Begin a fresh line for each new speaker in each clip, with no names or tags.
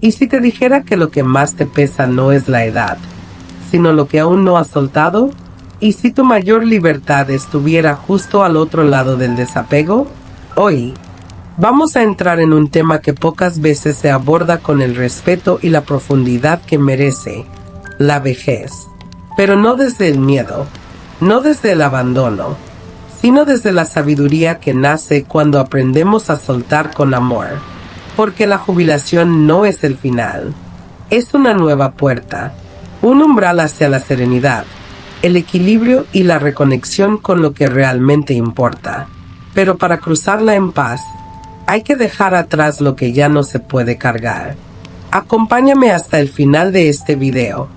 ¿Y si te dijera que lo que más te pesa no es la edad, sino lo que aún no has soltado? ¿Y si tu mayor libertad estuviera justo al otro lado del desapego? Hoy vamos a entrar en un tema que pocas veces se aborda con el respeto y la profundidad que merece: la vejez. Pero no desde el miedo, no desde el abandono, sino desde la sabiduría que nace cuando aprendemos a soltar con amor. Porque la jubilación no es el final, es una nueva puerta, un umbral hacia la serenidad, el equilibrio y la reconexión con lo que realmente importa. Pero para cruzarla en paz, hay que dejar atrás lo que ya no se puede cargar. Acompáñame hasta el final de este video,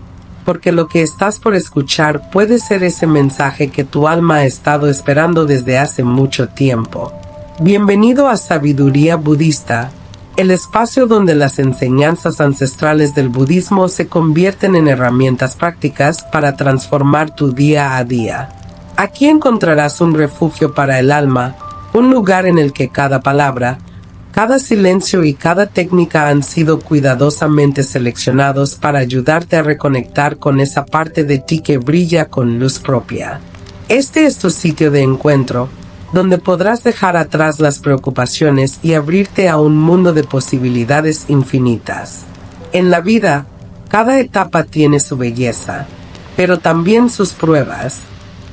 porque lo que estás por escuchar puede ser ese mensaje que tu alma ha estado esperando desde hace mucho tiempo. Bienvenido a Sabiduría Budista, el espacio donde las enseñanzas ancestrales del budismo se convierten en herramientas prácticas para transformar tu día a día. Aquí encontrarás un refugio para el alma, un lugar en el que cada palabra, cada silencio y cada técnica han sido cuidadosamente seleccionados para ayudarte a reconectar con esa parte de ti que brilla con luz propia. Este es tu sitio de encuentro, donde podrás dejar atrás las preocupaciones y abrirte a un mundo de posibilidades infinitas. En la vida, cada etapa tiene su belleza, pero también sus pruebas,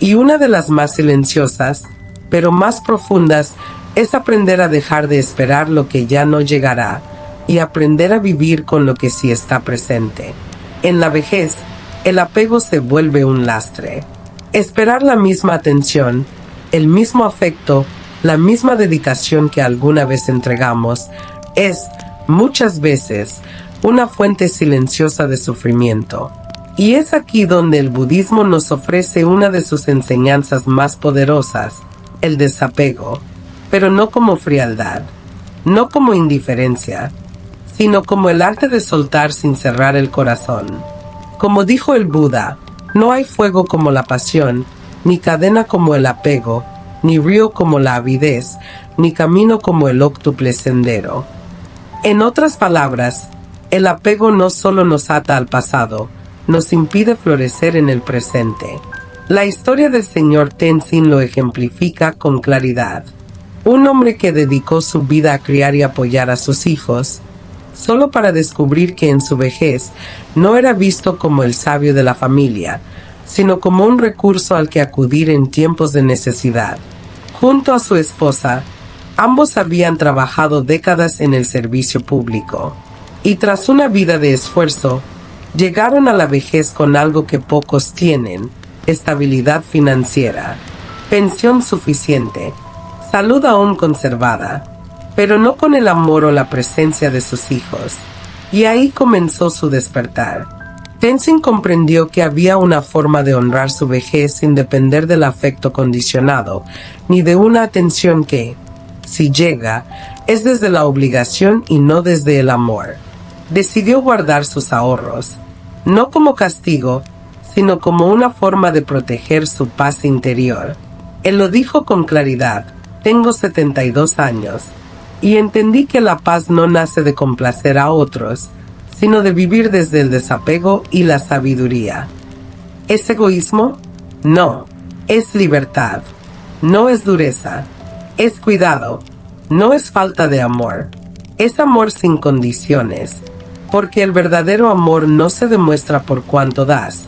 y una de las más silenciosas, pero más profundas, es aprender a dejar de esperar lo que ya no llegará, y aprender a vivir con lo que sí está presente. En la vejez, el apego se vuelve un lastre. Esperar la misma atención, el mismo afecto, la misma dedicación que alguna vez entregamos, es, muchas veces, una fuente silenciosa de sufrimiento. Y es aquí donde el budismo nos ofrece una de sus enseñanzas más poderosas: el desapego, pero no como frialdad, no como indiferencia, sino como el arte de soltar sin cerrar el corazón. Como dijo el Buda, no hay fuego como la pasión, ni cadena como el apego, ni río como la avidez, ni camino como el óctuple sendero. En otras palabras, el apego no solo nos ata al pasado, nos impide florecer en el presente. La historia del señor Tenzin lo ejemplifica con claridad. Un hombre que dedicó su vida a criar y apoyar a sus hijos, solo para descubrir que en su vejez no era visto como el sabio de la familia, sino como un recurso al que acudir en tiempos de necesidad. Junto a su esposa, ambos habían trabajado décadas en el servicio público, y tras una vida de esfuerzo, llegaron a la vejez con algo que pocos tienen: estabilidad financiera, pensión suficiente, salud aún conservada, pero no con el amor o la presencia de sus hijos. Y ahí comenzó su despertar. Tenzin comprendió que había una forma de honrar su vejez sin depender del afecto condicionado, ni de una atención que, si llega, es desde la obligación y no desde el amor. Decidió guardar sus ahorros, no como castigo, sino como una forma de proteger su paz interior. Él lo dijo con claridad: tengo 72 años, y entendí que la paz no nace de complacer a otros, sino de vivir desde el desapego y la sabiduría. ¿Es egoísmo? No. Es libertad. No es dureza. Es cuidado. No es falta de amor. Es amor sin condiciones. Porque el verdadero amor no se demuestra por cuánto das,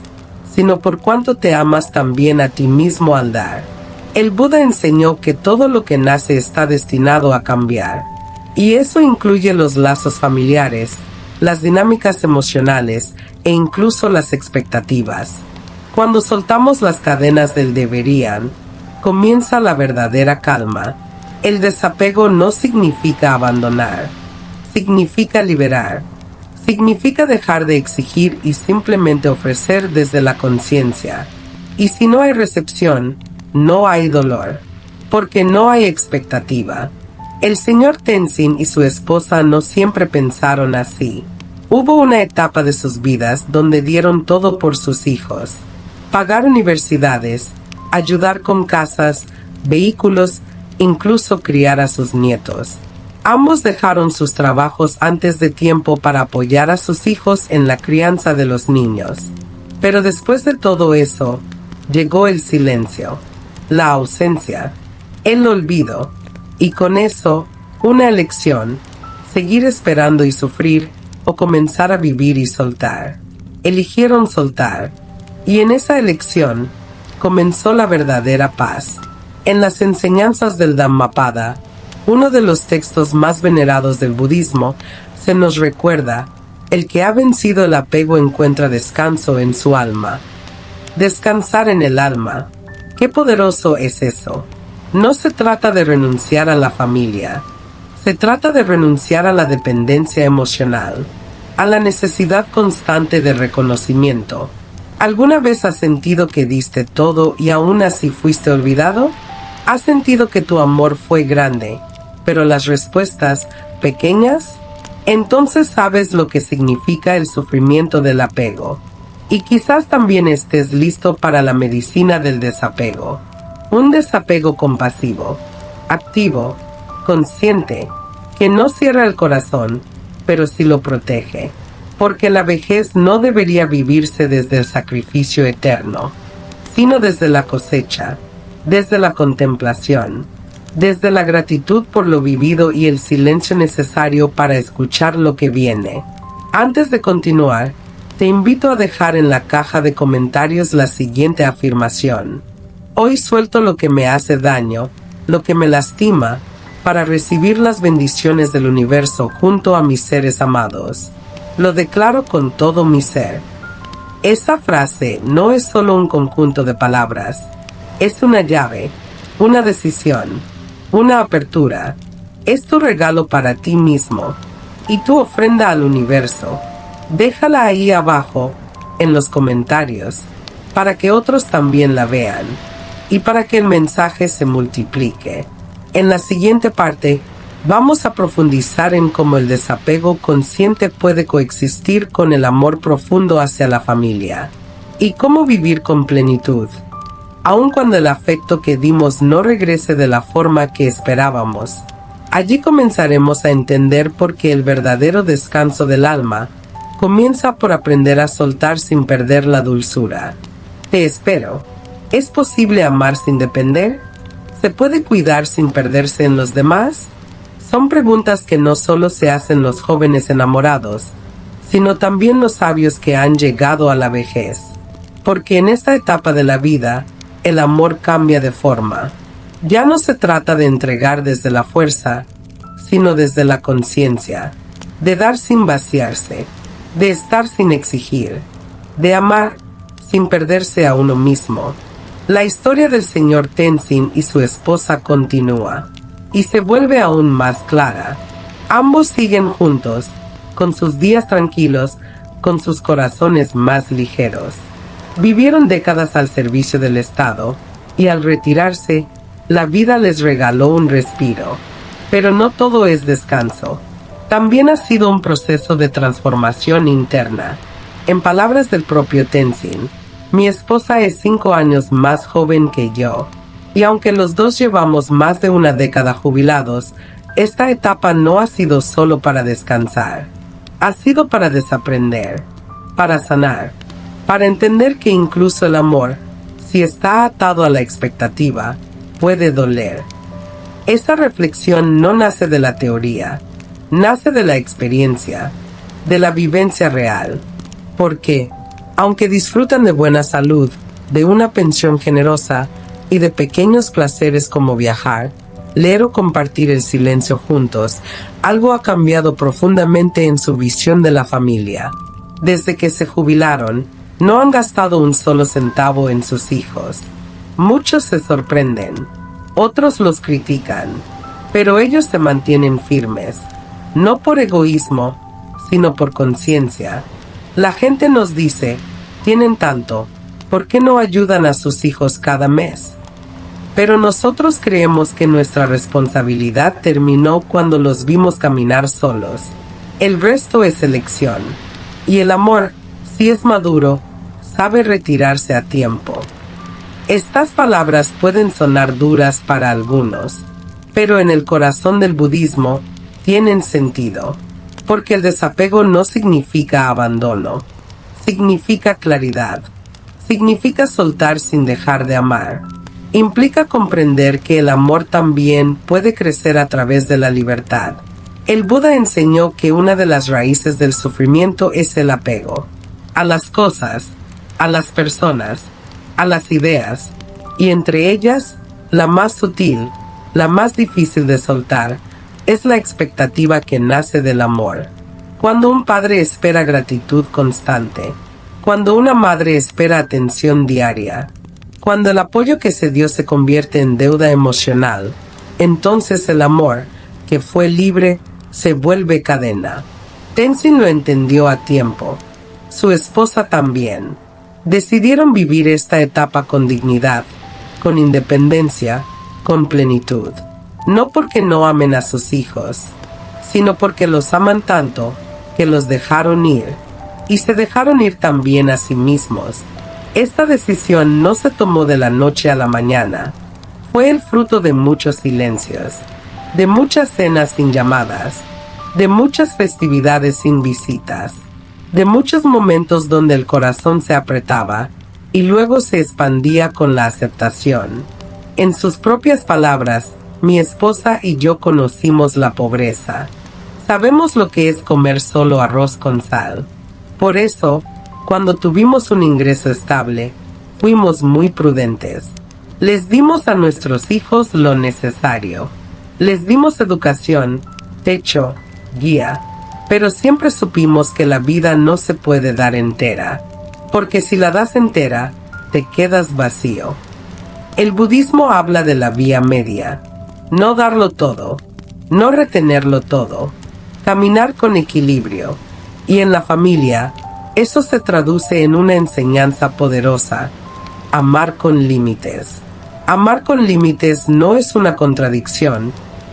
sino por cuánto te amas también a ti mismo al dar. El Buda enseñó que todo lo que nace está destinado a cambiar. Y eso incluye los lazos familiares, las dinámicas emocionales e incluso las expectativas. Cuando soltamos las cadenas del deberían, comienza la verdadera calma. El desapego no significa abandonar, significa liberar. Significa dejar de exigir y simplemente ofrecer desde la conciencia. Y si no hay recepción, no hay dolor, porque no hay expectativa. El señor Tenzin y su esposa no siempre pensaron así. Hubo una etapa de sus vidas donde dieron todo por sus hijos: pagar universidades, ayudar con casas, vehículos, incluso criar a sus nietos. Ambos dejaron sus trabajos antes de tiempo para apoyar a sus hijos en la crianza de los niños. Pero después de todo eso, llegó el silencio, la ausencia, el olvido, y con eso, una elección: seguir esperando y sufrir, o comenzar a vivir y soltar. Eligieron soltar, y en esa elección comenzó la verdadera paz. En las enseñanzas del Dhammapada, uno de los textos más venerados del budismo, se nos recuerda: el que ha vencido el apego encuentra descanso en su alma. Descansar en el alma. ¡Qué poderoso es eso! No se trata de renunciar a la familia. Se trata de renunciar a la dependencia emocional, a la necesidad constante de reconocimiento. ¿Alguna vez has sentido que diste todo y aún así fuiste olvidado? ¿Has sentido que tu amor fue grande, pero las respuestas pequeñas? Entonces sabes lo que significa el sufrimiento del apego. Y quizás también estés listo para la medicina del desapego. Un desapego compasivo, activo, consciente, que no cierra el corazón, pero sí lo protege. Porque la vejez no debería vivirse desde el sacrificio eterno, sino desde la cosecha, desde la contemplación, desde la gratitud por lo vivido y el silencio necesario para escuchar lo que viene. Antes de continuar, te invito a dejar en la caja de comentarios la siguiente afirmación: hoy suelto lo que me hace daño, lo que me lastima, para recibir las bendiciones del universo junto a mis seres amados. Lo declaro con todo mi ser. Esa frase no es solo un conjunto de palabras, es una llave, una decisión, una apertura. Es tu regalo para ti mismo y tu ofrenda al universo. Déjala ahí abajo, en los comentarios, para que otros también la vean y para que el mensaje se multiplique. En la siguiente parte, vamos a profundizar en cómo el desapego consciente puede coexistir con el amor profundo hacia la familia y cómo vivir con plenitud, aun cuando el afecto que dimos no regrese de la forma que esperábamos. Allí comenzaremos a entender por qué el verdadero descanso del alma comienza por aprender a soltar sin perder la dulzura. Te espero. ¿Es posible amar sin depender? ¿Se puede cuidar sin perderse en los demás? Son preguntas que no solo se hacen los jóvenes enamorados, sino también los sabios que han llegado a la vejez. Porque en esta etapa de la vida, el amor cambia de forma. Ya no se trata de entregar desde la fuerza, sino desde la conciencia, de dar sin vaciarse, de estar sin exigir, de amar sin perderse a uno mismo. La historia del señor Tenzin y su esposa continúa, y se vuelve aún más clara. Ambos siguen juntos, con sus días tranquilos, con sus corazones más ligeros. Vivieron décadas al servicio del Estado, y al retirarse, la vida les regaló un respiro. Pero no todo es descanso. También ha sido un proceso de transformación interna. En palabras del propio Tenzin, mi esposa es 5 años más joven que yo, y aunque los dos llevamos más de una década jubilados, esta etapa no ha sido solo para descansar. Ha sido para desaprender, para sanar, para entender que incluso el amor, si está atado a la expectativa, puede doler. Esa reflexión no nace de la teoría, nace de la experiencia, de la vivencia real, porque, aunque disfrutan de buena salud, de una pensión generosa y de pequeños placeres como viajar, leer o compartir el silencio juntos, algo ha cambiado profundamente en su visión de la familia. Desde que se jubilaron, no han gastado un solo centavo en sus hijos. Muchos se sorprenden, otros los critican, pero ellos se mantienen firmes, no por egoísmo, sino por conciencia. La gente nos dice: tienen tanto, ¿por qué no ayudan a sus hijos cada mes? Pero nosotros creemos que nuestra responsabilidad terminó cuando los vimos caminar solos. El resto es elección. Y el amor, si es maduro, sabe retirarse a tiempo. Estas palabras pueden sonar duras para algunos, pero en el corazón del budismo tienen sentido, porque el desapego no significa abandono, significa claridad, significa soltar sin dejar de amar. Implica comprender que el amor también puede crecer a través de la libertad. El Buda enseñó que una de las raíces del sufrimiento es el apego, a las cosas, a las personas, a las ideas, y entre ellas, la más sutil, la más difícil de soltar, es la expectativa que nace del amor. Cuando un padre espera gratitud constante, cuando una madre espera atención diaria, cuando el apoyo que se dio se convierte en deuda emocional, entonces el amor, que fue libre, se vuelve cadena. Tenzin lo entendió a tiempo. Su esposa también. Decidieron vivir esta etapa con dignidad, con independencia, con plenitud. No porque no amen a sus hijos, sino porque los aman tanto que los dejaron ir, y se dejaron ir también a sí mismos. Esta decisión no se tomó de la noche a la mañana. Fue el fruto de muchos silencios, de muchas cenas sin llamadas, de muchas festividades sin visitas, de muchos momentos donde el corazón se apretaba y luego se expandía con la aceptación. En sus propias palabras, mi esposa y yo conocimos la pobreza. Sabemos lo que es comer solo arroz con sal. Por eso, cuando tuvimos un ingreso estable, fuimos muy prudentes. Les dimos a nuestros hijos lo necesario. Les dimos educación, techo, guía, pero siempre supimos que la vida no se puede dar entera, porque si la das entera, te quedas vacío. El budismo habla de la vía media, no darlo todo, no retenerlo todo, caminar con equilibrio, y en la familia, eso se traduce en una enseñanza poderosa: amar con límites. Amar con límites no es una contradicción,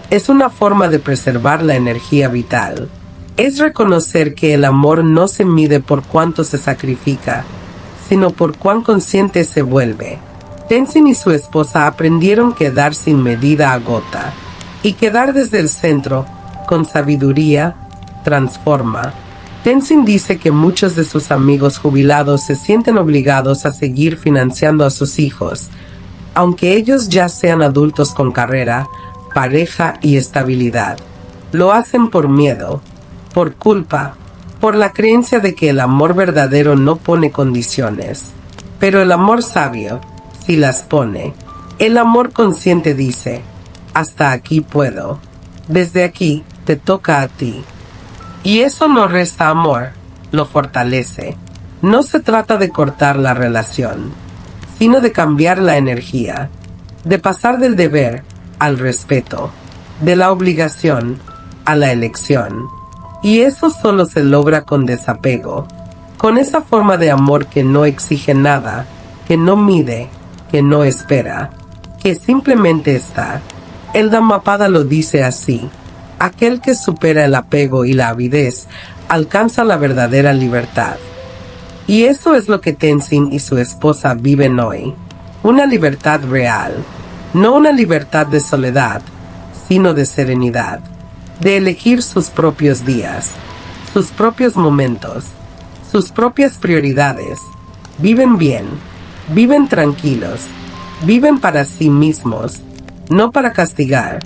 es una forma de preservar la energía vital. Es reconocer que el amor no se mide por cuánto se sacrifica, sino por cuán consciente se vuelve. Tenzin y su esposa aprendieron que dar sin medida agota, y que dar desde el centro, con sabiduría, transforma. Tenzin dice que muchos de sus amigos jubilados se sienten obligados a seguir financiando a sus hijos, aunque ellos ya sean adultos con carrera, pareja y estabilidad. Lo hacen por miedo, por culpa, por la creencia de que el amor verdadero no pone condiciones. Pero el amor sabio sí las pone. El amor consciente dice: hasta aquí puedo. Desde aquí te toca a ti. Y eso no resta amor, lo fortalece. No se trata de cortar la relación, sino de cambiar la energía, de pasar del deber al respeto, de la obligación a la elección. Y eso solo se logra con desapego, con esa forma de amor que no exige nada, que no mide, que no espera, que simplemente está. El Dhammapada lo dice así: aquel que supera el apego y la avidez alcanza la verdadera libertad. Y eso es lo que Tenzin y su esposa viven hoy. Una libertad real, no una libertad de soledad, sino de serenidad, de elegir sus propios días, sus propios momentos, sus propias prioridades. Viven bien, viven tranquilos, viven para sí mismos, no para castigar,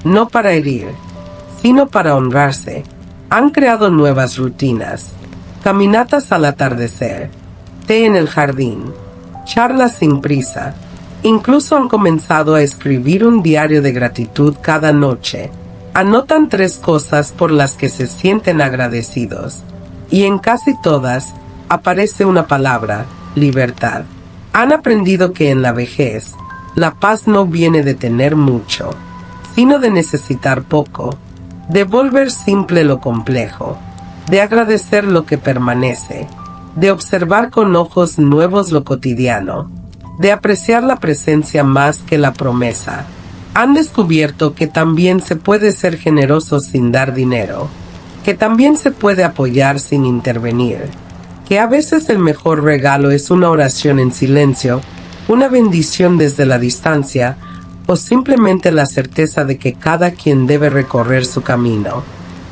no para herir, sino para honrarse. Han creado nuevas rutinas, caminatas al atardecer, té en el jardín, charlas sin prisa. Incluso han comenzado a escribir un diario de gratitud cada noche. Anotan 3 cosas por las que se sienten agradecidos, y en casi todas aparece una palabra: libertad. Han aprendido que en la vejez, la paz no viene de tener mucho, sino de necesitar poco, de volver simple lo complejo, de agradecer lo que permanece, de observar con ojos nuevos lo cotidiano, de apreciar la presencia más que la promesa. Han descubierto que también se puede ser generoso sin dar dinero, que también se puede apoyar sin intervenir, que a veces el mejor regalo es una oración en silencio, una bendición desde la distancia, o simplemente la certeza de que cada quien debe recorrer su camino.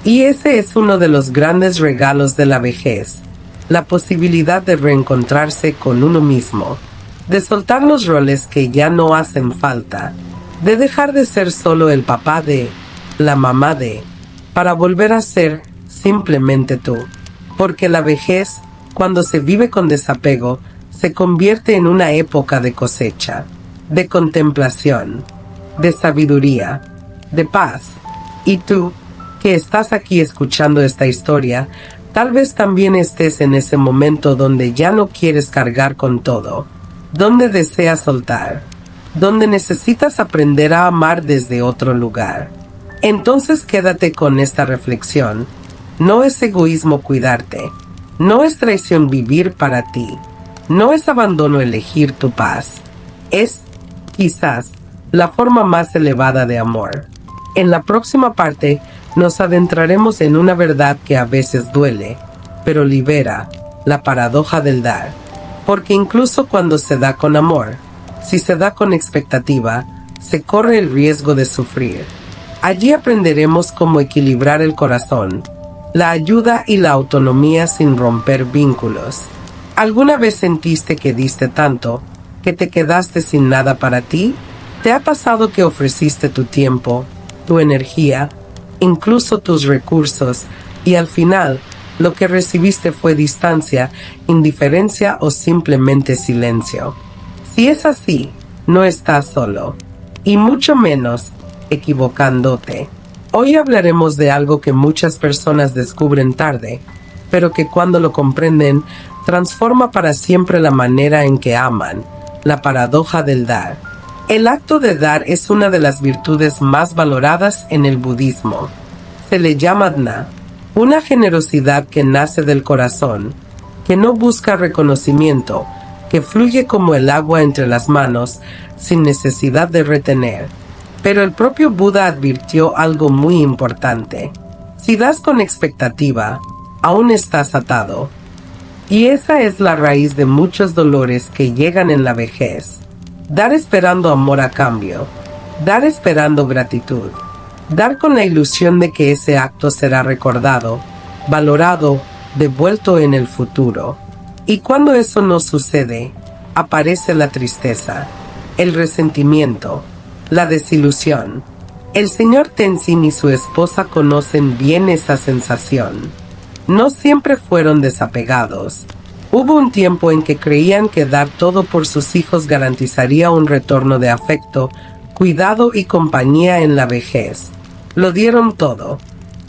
Y ese es uno de los grandes regalos de la vejez, la posibilidad de reencontrarse con uno mismo, de soltar los roles que ya no hacen falta, de dejar de ser solo el papá de, la mamá de, para volver a ser simplemente tú. Porque la vejez, cuando se vive con desapego, se convierte en una época de cosecha, de contemplación, de sabiduría, de paz. Y tú, que estás aquí escuchando esta historia, tal vez también estés en ese momento donde ya no quieres cargar con todo, donde deseas soltar, donde necesitas aprender a amar desde otro lugar. Entonces quédate con esta reflexión. No es egoísmo cuidarte, no es traición vivir para ti, no es abandono elegir tu paz. Es, quizás, la forma más elevada de amor. En la próxima parte, nos adentraremos en una verdad que a veces duele, pero libera, la paradoja del dar. Porque incluso cuando se da con amor, si se da con expectativa, se corre el riesgo de sufrir. Allí aprenderemos cómo equilibrar el corazón, la ayuda y la autonomía sin romper vínculos. ¿Alguna vez sentiste que diste tanto, que te quedaste sin nada para ti? ¿Te ha pasado que ofreciste tu tiempo, tu energía, incluso tus recursos, y al final lo que recibiste fue distancia, indiferencia o simplemente silencio? Si es así, no estás solo, y mucho menos equivocándote. Hoy hablaremos de algo que muchas personas descubren tarde, pero que cuando lo comprenden, transforma para siempre la manera en que aman, la paradoja del dar. El acto de dar es una de las virtudes más valoradas en el budismo. Se le llama dana, una generosidad que nace del corazón, que no busca reconocimiento, que fluye como el agua entre las manos, sin necesidad de retener. Pero el propio Buda advirtió algo muy importante. Si das con expectativa, aún estás atado. Y esa es la raíz de muchos dolores que llegan en la vejez. Dar esperando amor a cambio, dar esperando gratitud, dar con la ilusión de que ese acto será recordado, valorado, devuelto en el futuro. Y cuando eso no sucede, aparece la tristeza, el resentimiento, la desilusión. El señor Tenzin y su esposa conocen bien esa sensación. No siempre fueron desapegados. Hubo un tiempo en que creían que dar todo por sus hijos garantizaría un retorno de afecto, cuidado y compañía en la vejez. Lo dieron todo.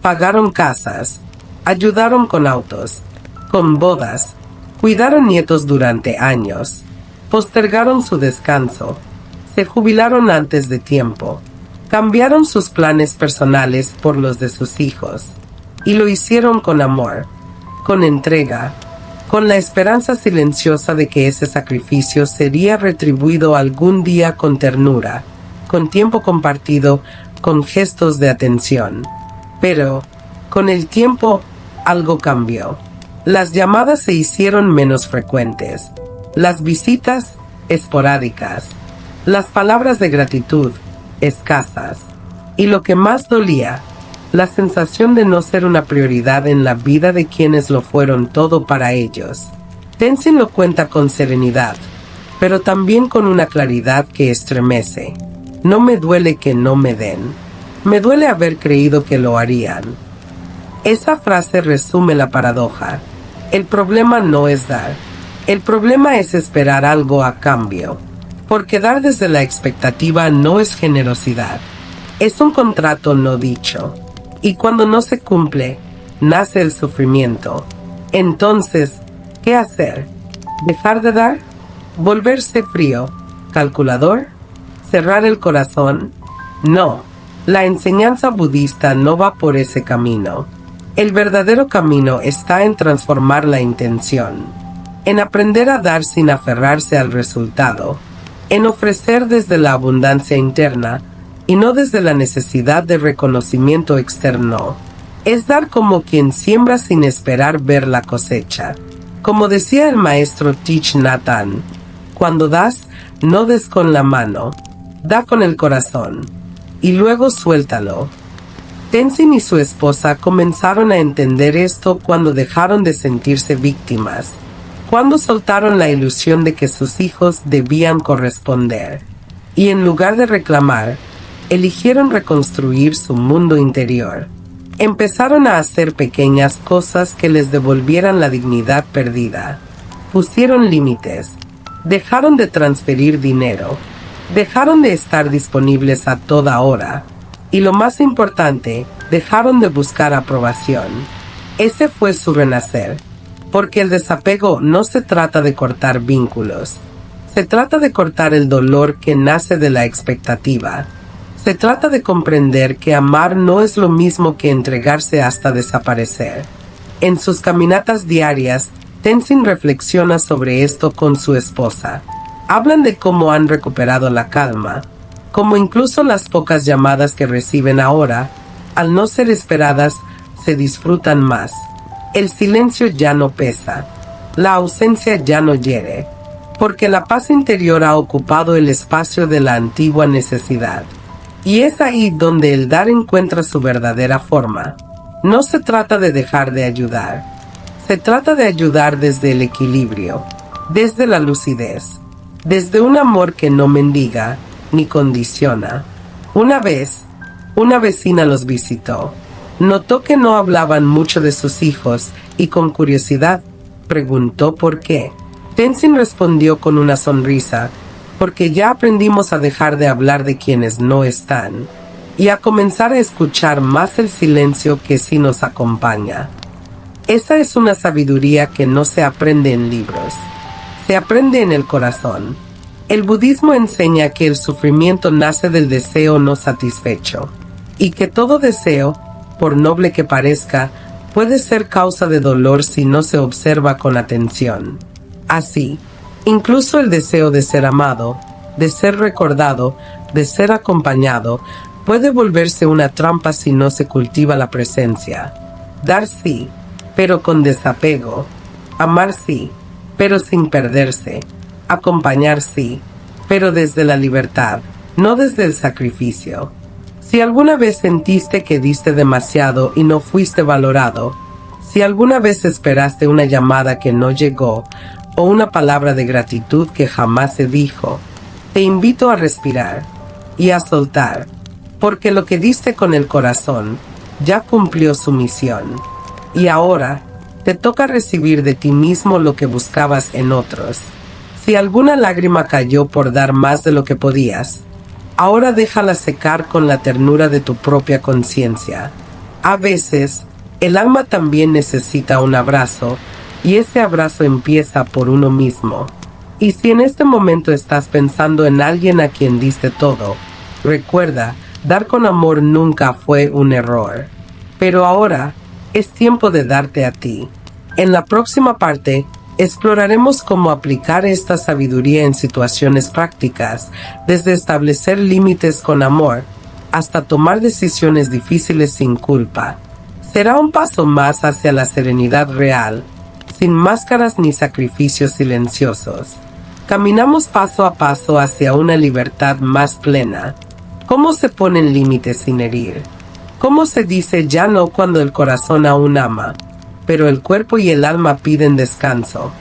Pagaron casas, ayudaron con autos, con bodas, cuidaron nietos durante años, postergaron su descanso, se jubilaron antes de tiempo, cambiaron sus planes personales por los de sus hijos, y lo hicieron con amor, con entrega, con la esperanza silenciosa de que ese sacrificio sería retribuido algún día con ternura, con tiempo compartido, con gestos de atención. Pero, con el tiempo, algo cambió. Las llamadas se hicieron menos frecuentes, las visitas esporádicas, las palabras de gratitud escasas, y lo que más dolía, la sensación de no ser una prioridad en la vida de quienes lo fueron todo para ellos. Tenzin lo cuenta con serenidad, pero también con una claridad que estremece. No me duele que no me den. Me duele haber creído que lo harían. Esa frase resume la paradoja. El problema no es dar. El problema es esperar algo a cambio. Porque dar desde la expectativa no es generosidad. Es un contrato no dicho. Y cuando no se cumple, nace el sufrimiento. Entonces, ¿qué hacer? ¿Dejar de dar? ¿Volverse frío? ¿Calculador? ¿Cerrar el corazón? No, la enseñanza budista no va por ese camino. El verdadero camino está en transformar la intención, en aprender a dar sin aferrarse al resultado, en ofrecer desde la abundancia interna, y no desde la necesidad de reconocimiento externo. Es dar como quien siembra sin esperar ver la cosecha. Como decía el maestro Thich Nhat Hanh, cuando das, no des con la mano, Da con el corazón y luego suéltalo. Tenzin y su esposa comenzaron a entender esto cuando dejaron de sentirse víctimas, cuando soltaron la ilusión de que sus hijos debían corresponder, y en lugar de reclamar, eligieron reconstruir su mundo interior. Empezaron a hacer pequeñas cosas que les devolvieran la dignidad perdida. Pusieron límites, dejaron de transferir dinero, dejaron de estar disponibles a toda hora, y lo más importante, dejaron de buscar aprobación. Ese fue su renacer, porque el desapego no se trata de cortar vínculos, se trata de cortar el dolor que nace de la expectativa. Se trata de comprender que amar no es lo mismo que entregarse hasta desaparecer. En sus caminatas diarias, Tenzin reflexiona sobre esto con su esposa. Hablan de cómo han recuperado la calma, cómo incluso las pocas llamadas que reciben ahora, al no ser esperadas, se disfrutan más. El silencio ya no pesa, la ausencia ya no hiere, porque la paz interior ha ocupado el espacio de la antigua necesidad. Y es ahí donde el dar encuentra su verdadera forma. No se trata de dejar de ayudar. Se trata de ayudar desde el equilibrio, desde la lucidez, desde un amor que no mendiga ni condiciona. Una vez, una vecina los visitó. Notó que no hablaban mucho de sus hijos y con curiosidad preguntó por qué. Tenzin respondió con una sonrisa: porque ya aprendimos a dejar de hablar de quienes no están y a comenzar a escuchar más el silencio que sí nos acompaña. Esa es una sabiduría que no se aprende en libros, se aprende en el corazón. El budismo enseña que el sufrimiento nace del deseo no satisfecho y que todo deseo, por noble que parezca, puede ser causa de dolor si no se observa con atención. Así, incluso el deseo de ser amado, de ser recordado, de ser acompañado, puede volverse una trampa si no se cultiva la presencia. Dar sí, pero con desapego. Amar sí, pero sin perderse. Acompañar sí, pero desde la libertad, no desde el sacrificio. Si alguna vez sentiste que diste demasiado y no fuiste valorado, si alguna vez esperaste una llamada que no llegó, o una palabra de gratitud que jamás se dijo, te invito a respirar y a soltar, porque lo que diste con el corazón ya cumplió su misión, y ahora te toca recibir de ti mismo lo que buscabas en otros. Si alguna lágrima cayó por dar más de lo que podías, ahora déjala secar con la ternura de tu propia conciencia. A veces, el alma también necesita un abrazo, y ese abrazo empieza por uno mismo. Y si en este momento estás pensando en alguien a quien diste todo, recuerda, dar con amor nunca fue un error. Pero ahora es tiempo de darte a ti. En la próxima parte, exploraremos cómo aplicar esta sabiduría en situaciones prácticas, desde establecer límites con amor, hasta tomar decisiones difíciles sin culpa. Será un paso más hacia la serenidad real, sin máscaras ni sacrificios silenciosos. Caminamos paso a paso hacia una libertad más plena. ¿Cómo se ponen límites sin herir? ¿Cómo se dice ya no cuando el corazón aún ama, pero el cuerpo y el alma piden descanso?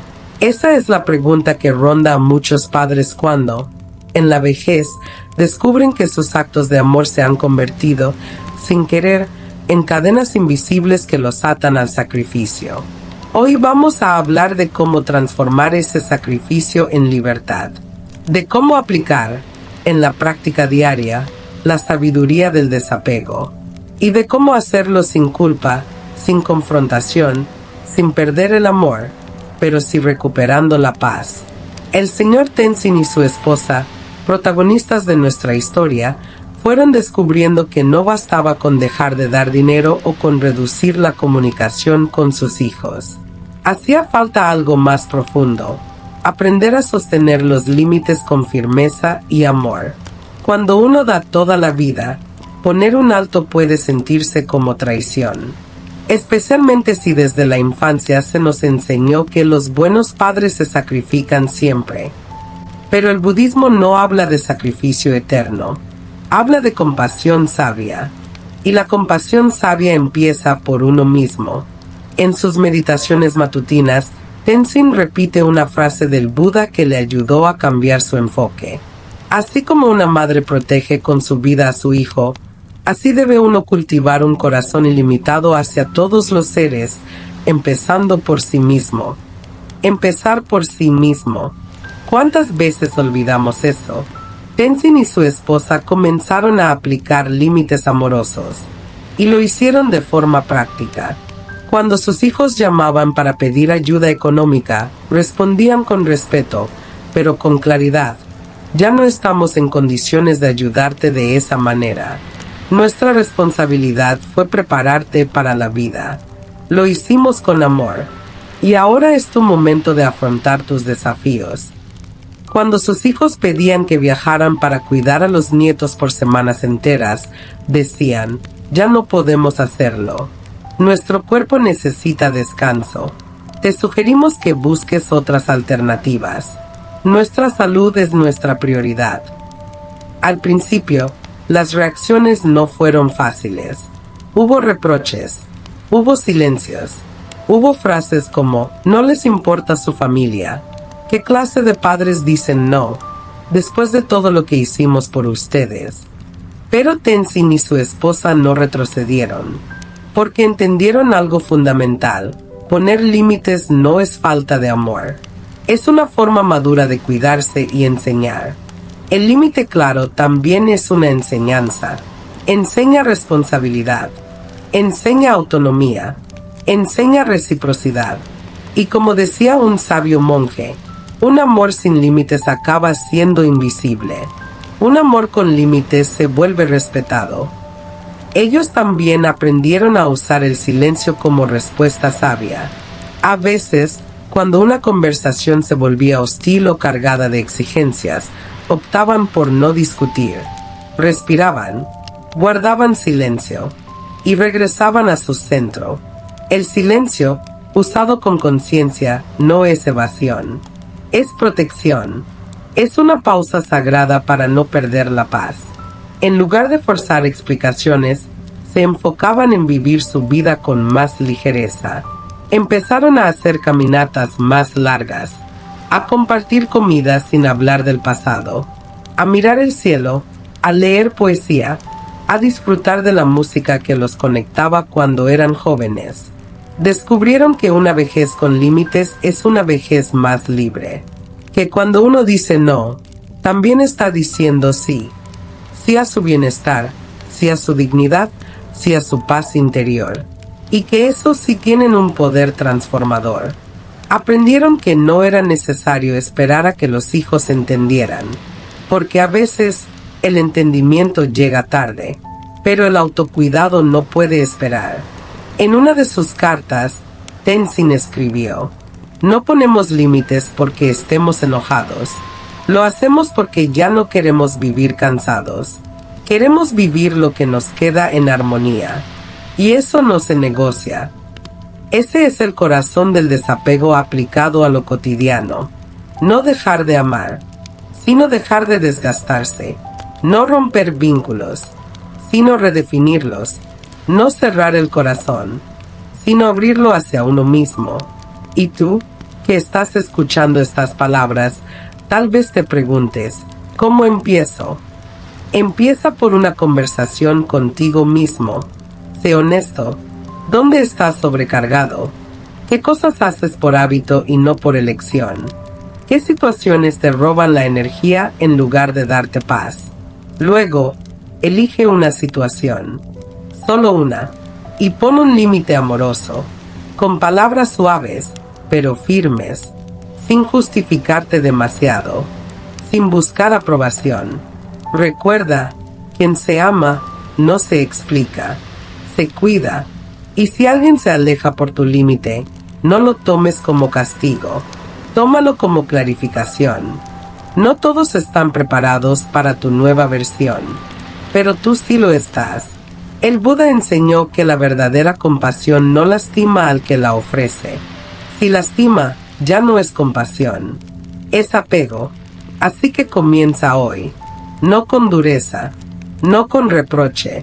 Esa es la pregunta que ronda a muchos padres cuando, en la vejez, descubren que sus actos de amor se han convertido, sin querer, en cadenas invisibles que los atan al sacrificio. Hoy vamos a hablar de cómo transformar ese sacrificio en libertad, de cómo aplicar, en la práctica diaria, la sabiduría del desapego, y de cómo hacerlo sin culpa, sin confrontación, sin perder el amor, pero sí recuperando la paz. El señor Tenzin y su esposa, protagonistas de nuestra historia, fueron descubriendo que no bastaba con dejar de dar dinero o con reducir la comunicación con sus hijos. Hacía falta algo más profundo, aprender a sostener los límites con firmeza y amor. Cuando uno da toda la vida, poner un alto puede sentirse como traición, especialmente si desde la infancia se nos enseñó que los buenos padres se sacrifican siempre. Pero el budismo no habla de sacrificio eterno, habla de compasión sabia. Y la compasión sabia empieza por uno mismo. En sus meditaciones matutinas, Tenzin repite una frase del Buda que le ayudó a cambiar su enfoque. Así como una madre protege con su vida a su hijo, así debe uno cultivar un corazón ilimitado hacia todos los seres, empezando por sí mismo. Empezar por sí mismo. ¿Cuántas veces olvidamos eso? Tenzin y su esposa comenzaron a aplicar límites amorosos, y lo hicieron de forma práctica. Cuando sus hijos llamaban para pedir ayuda económica, respondían con respeto, pero con claridad. Ya no estamos en condiciones de ayudarte de esa manera. Nuestra responsabilidad fue prepararte para la vida. Lo hicimos con amor, y ahora es tu momento de afrontar tus desafíos. Cuando sus hijos pedían que viajaran para cuidar a los nietos por semanas enteras, decían, ya no podemos hacerlo. Nuestro cuerpo necesita descanso. Te sugerimos que busques otras alternativas. Nuestra salud es nuestra prioridad. Al principio, las reacciones no fueron fáciles. Hubo reproches, hubo silencios, hubo frases como, no les importa su familia. ¿Qué clase de padres dicen no, después de todo lo que hicimos por ustedes? Pero Tenzin y su esposa no retrocedieron, porque entendieron algo fundamental. Poner límites no es falta de amor. Es una forma madura de cuidarse y enseñar. El límite claro también es una enseñanza. Enseña responsabilidad. Enseña autonomía. Enseña reciprocidad. Y como decía un sabio monje, un amor sin límites acaba siendo invisible. Un amor con límites se vuelve respetado. Ellos también aprendieron a usar el silencio como respuesta sabia. A veces, cuando una conversación se volvía hostil o cargada de exigencias, optaban por no discutir. Respiraban, guardaban silencio y regresaban a su centro. El silencio, usado con conciencia, no es evasión. Es protección. Es una pausa sagrada para no perder la paz. En lugar de forzar explicaciones, se enfocaban en vivir su vida con más ligereza. Empezaron a hacer caminatas más largas, a compartir comida sin hablar del pasado, a mirar el cielo, a leer poesía, a disfrutar de la música que los conectaba cuando eran jóvenes. Descubrieron que una vejez con límites es una vejez más libre. Que cuando uno dice no, también está diciendo sí. Sí a su bienestar, sí a su dignidad, sí a su paz interior. Y que eso sí tienen un poder transformador. Aprendieron que no era necesario esperar a que los hijos entendieran, porque a veces el entendimiento llega tarde, pero el autocuidado no puede esperar. En una de sus cartas, Tenzin escribió, no ponemos límites porque estemos enojados. Lo hacemos porque ya no queremos vivir cansados. Queremos vivir lo que nos queda en armonía. Y eso no se negocia. Ese es el corazón del desapego aplicado a lo cotidiano. No dejar de amar, sino dejar de desgastarse. No romper vínculos, sino redefinirlos. No cerrar el corazón, sino abrirlo hacia uno mismo. Y tú, que estás escuchando estas palabras, tal vez te preguntes, ¿cómo empiezo? Empieza por una conversación contigo mismo. Sé honesto. ¿Dónde estás sobrecargado? ¿Qué cosas haces por hábito y no por elección? ¿Qué situaciones te roban la energía en lugar de darte paz? Luego, elige una situación, solo una, y pon un límite amoroso, con palabras suaves, pero firmes, sin justificarte demasiado, sin buscar aprobación. Recuerda, quien se ama no se explica, se cuida, y si alguien se aleja por tu límite, no lo tomes como castigo, tómalo como clarificación. No todos están preparados para tu nueva versión, pero tú sí lo estás. El Buda enseñó que la verdadera compasión no lastima al que la ofrece. Si lastima, ya no es compasión, es apego. Así que comienza hoy, no con dureza, no con reproche,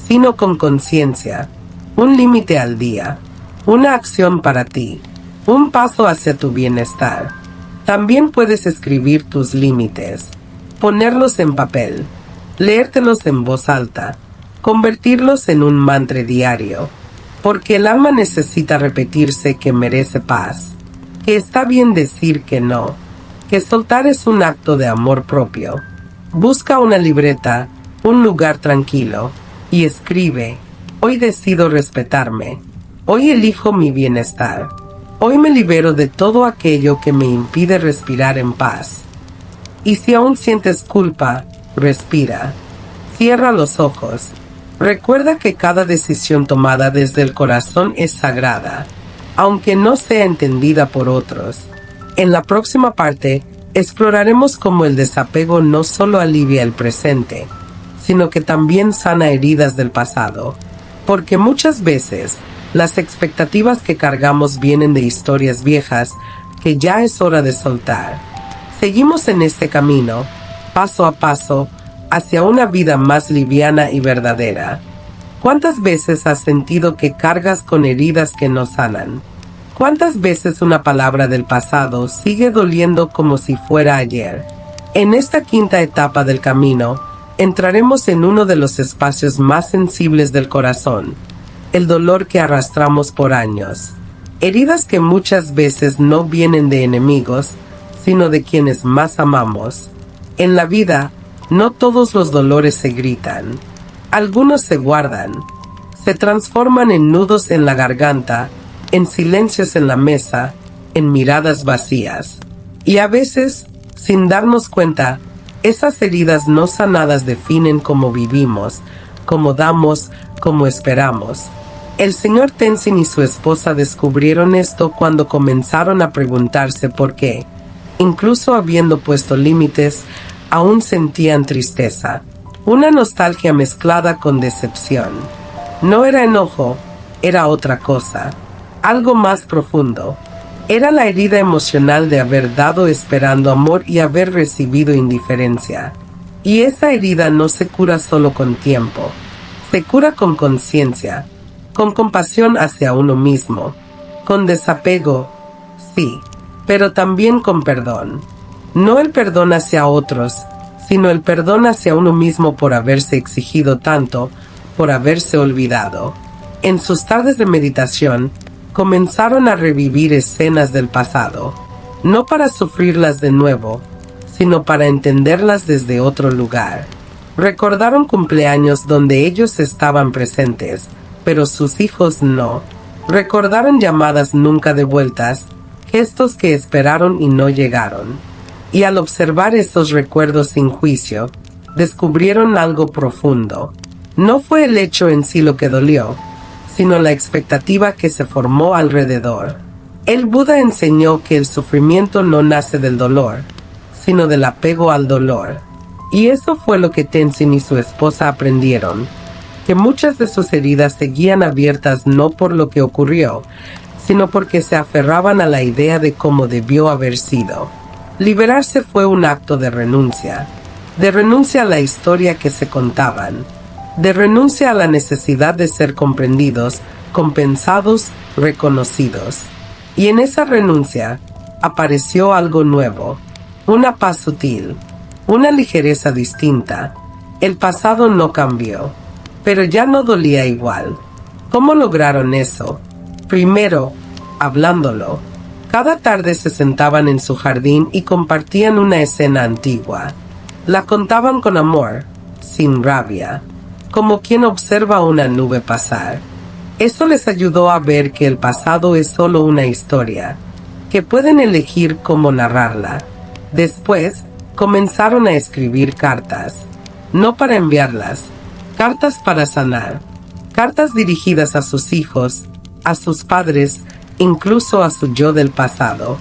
sino con conciencia, un límite al día, una acción para ti, un paso hacia tu bienestar. También puedes escribir tus límites, ponerlos en papel, leértelos en voz alta, convertirlos en un mantra diario, porque el alma necesita repetirse que merece paz, que está bien decir que no, que soltar es un acto de amor propio. Busca una libreta, un lugar tranquilo, y escribe: hoy decido respetarme, hoy elijo mi bienestar, hoy me libero de todo aquello que me impide respirar en paz. Y si aún sientes culpa, respira, cierra los ojos. Recuerda que cada decisión tomada desde el corazón es sagrada, aunque no sea entendida por otros. En la próxima parte, exploraremos cómo el desapego no solo alivia el presente, sino que también sana heridas del pasado, porque muchas veces las expectativas que cargamos vienen de historias viejas que ya es hora de soltar. Seguimos en este camino, paso a paso, hacia una vida más liviana y verdadera. ¿Cuántas veces has sentido que cargas con heridas que no sanan? ¿Cuántas veces una palabra del pasado sigue doliendo como si fuera ayer? En esta quinta etapa del camino, entraremos en uno de los espacios más sensibles del corazón, el dolor que arrastramos por años. Heridas que muchas veces no vienen de enemigos, sino de quienes más amamos. En la vida, no todos los dolores se gritan. Algunos se guardan, se transforman en nudos en la garganta, en silencios en la mesa, en miradas vacías. Y a veces, sin darnos cuenta, esas heridas no sanadas definen cómo vivimos, cómo damos, cómo esperamos. El señor Tenzin y su esposa descubrieron esto cuando comenzaron a preguntarse por qué, incluso habiendo puesto límites, aún sentían tristeza, una nostalgia mezclada con decepción. No era enojo, era otra cosa, algo más profundo. Era la herida emocional de haber dado esperando amor y haber recibido indiferencia. Y esa herida no se cura solo con tiempo, se cura con conciencia, con compasión hacia uno mismo, con desapego, sí, pero también con perdón. No el perdón hacia otros, sino el perdón hacia uno mismo por haberse exigido tanto, por haberse olvidado. En sus tardes de meditación, comenzaron a revivir escenas del pasado, no para sufrirlas de nuevo, sino para entenderlas desde otro lugar. Recordaron cumpleaños donde ellos estaban presentes, pero sus hijos no. Recordaron llamadas nunca devueltas, gestos que esperaron y no llegaron. Y al observar estos recuerdos sin juicio, descubrieron algo profundo. No fue el hecho en sí lo que dolió, sino la expectativa que se formó alrededor. El Buda enseñó que el sufrimiento no nace del dolor, sino del apego al dolor. Y eso fue lo que Tenzin y su esposa aprendieron, que muchas de sus heridas seguían abiertas no por lo que ocurrió, sino porque se aferraban a la idea de cómo debió haber sido. Liberarse fue un acto de renuncia a la historia que se contaban, de renuncia a la necesidad de ser comprendidos, compensados, reconocidos. Y en esa renuncia apareció algo nuevo, una paz sutil, una ligereza distinta. El pasado no cambió, pero ya no dolía igual. ¿Cómo lograron eso? Primero, hablándolo. Cada tarde se sentaban en su jardín y compartían una escena antigua. La contaban con amor, sin rabia, como quien observa una nube pasar. Eso les ayudó a ver que el pasado es solo una historia, que pueden elegir cómo narrarla. Después, comenzaron a escribir cartas, no para enviarlas, cartas para sanar, cartas dirigidas a sus hijos, a sus padres, incluso a su yo del pasado.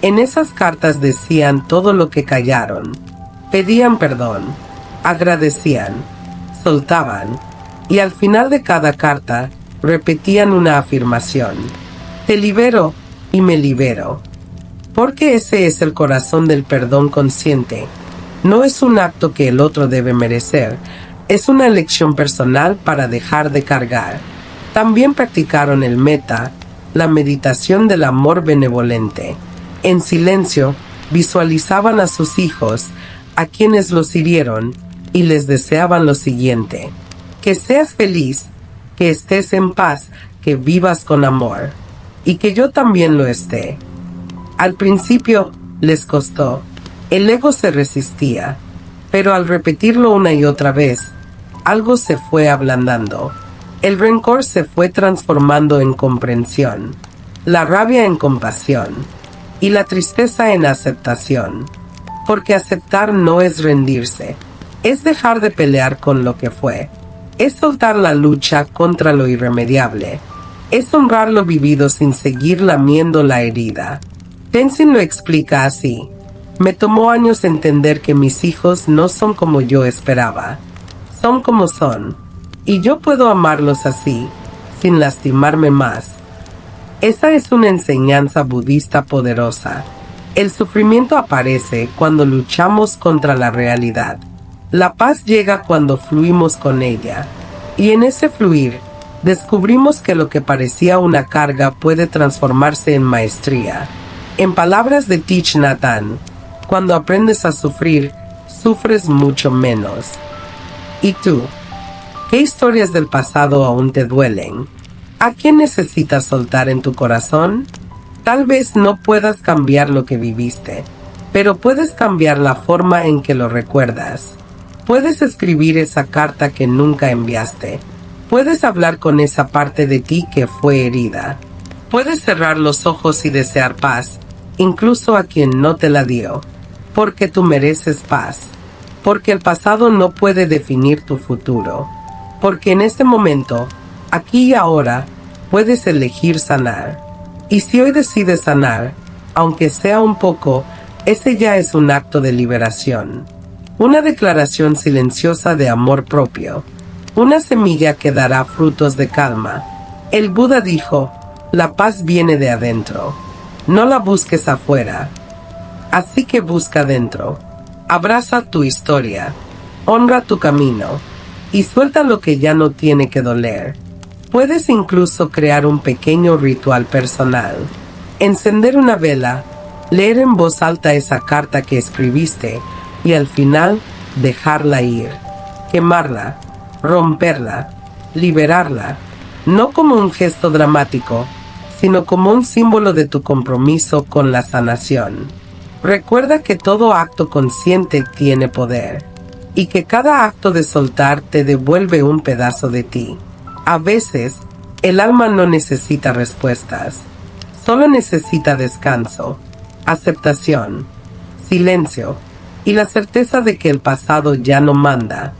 En esas cartas decían todo lo que callaron, pedían perdón, agradecían, soltaban, y al final de cada carta repetían una afirmación: te libero y me libero. Porque ese es el corazón del perdón consciente. No es un acto que el otro debe merecer, es una elección personal para dejar de cargar. También practicaron el metta, la meditación del amor benevolente. En silencio, visualizaban a sus hijos, a quienes los hirieron, y les deseaban lo siguiente: que seas feliz, que estés en paz, que vivas con amor, y que yo también lo esté. Al principio les costó, el ego se resistía, pero al repetirlo una y otra vez, algo se fue ablandando. El rencor se fue transformando en comprensión, la rabia en compasión, y la tristeza en aceptación. Porque aceptar no es rendirse, es dejar de pelear con lo que fue, es soltar la lucha contra lo irremediable, es honrar lo vivido sin seguir lamiendo la herida. Tenzin lo explica así: me tomó años entender que mis hijos no son como yo esperaba, son como son, y yo puedo amarlos así, sin lastimarme más. Esa es una enseñanza budista poderosa. El sufrimiento aparece cuando luchamos contra la realidad. La paz llega cuando fluimos con ella. Y en ese fluir, descubrimos que lo que parecía una carga puede transformarse en maestría. En palabras de Thich Nhat Hanh, cuando aprendes a sufrir, sufres mucho menos. ¿Y tú? ¿Qué historias del pasado aún te duelen? ¿A quién necesitas soltar en tu corazón? Tal vez no puedas cambiar lo que viviste, pero puedes cambiar la forma en que lo recuerdas. Puedes escribir esa carta que nunca enviaste. Puedes hablar con esa parte de ti que fue herida. Puedes cerrar los ojos y desear paz, incluso a quien no te la dio, porque tú mereces paz. Porque el pasado no puede definir tu futuro. Porque en este momento, aquí y ahora, puedes elegir sanar. Y si hoy decides sanar, aunque sea un poco, ese ya es un acto de liberación. Una declaración silenciosa de amor propio. Una semilla que dará frutos de calma. El Buda dijo: la paz viene de adentro. No la busques afuera. Así que busca dentro. Abraza tu historia. Honra tu camino. Y suelta lo que ya no tiene que doler. Puedes incluso crear un pequeño ritual personal. Encender una vela, leer en voz alta esa carta que escribiste y al final dejarla ir. Quemarla, romperla, liberarla, no como un gesto dramático, sino como un símbolo de tu compromiso con la sanación. Recuerda que todo acto consciente tiene poder y que cada acto de soltar te devuelve un pedazo de ti. A veces, el alma no necesita respuestas, solo necesita descanso, aceptación, silencio y la certeza de que el pasado ya no manda.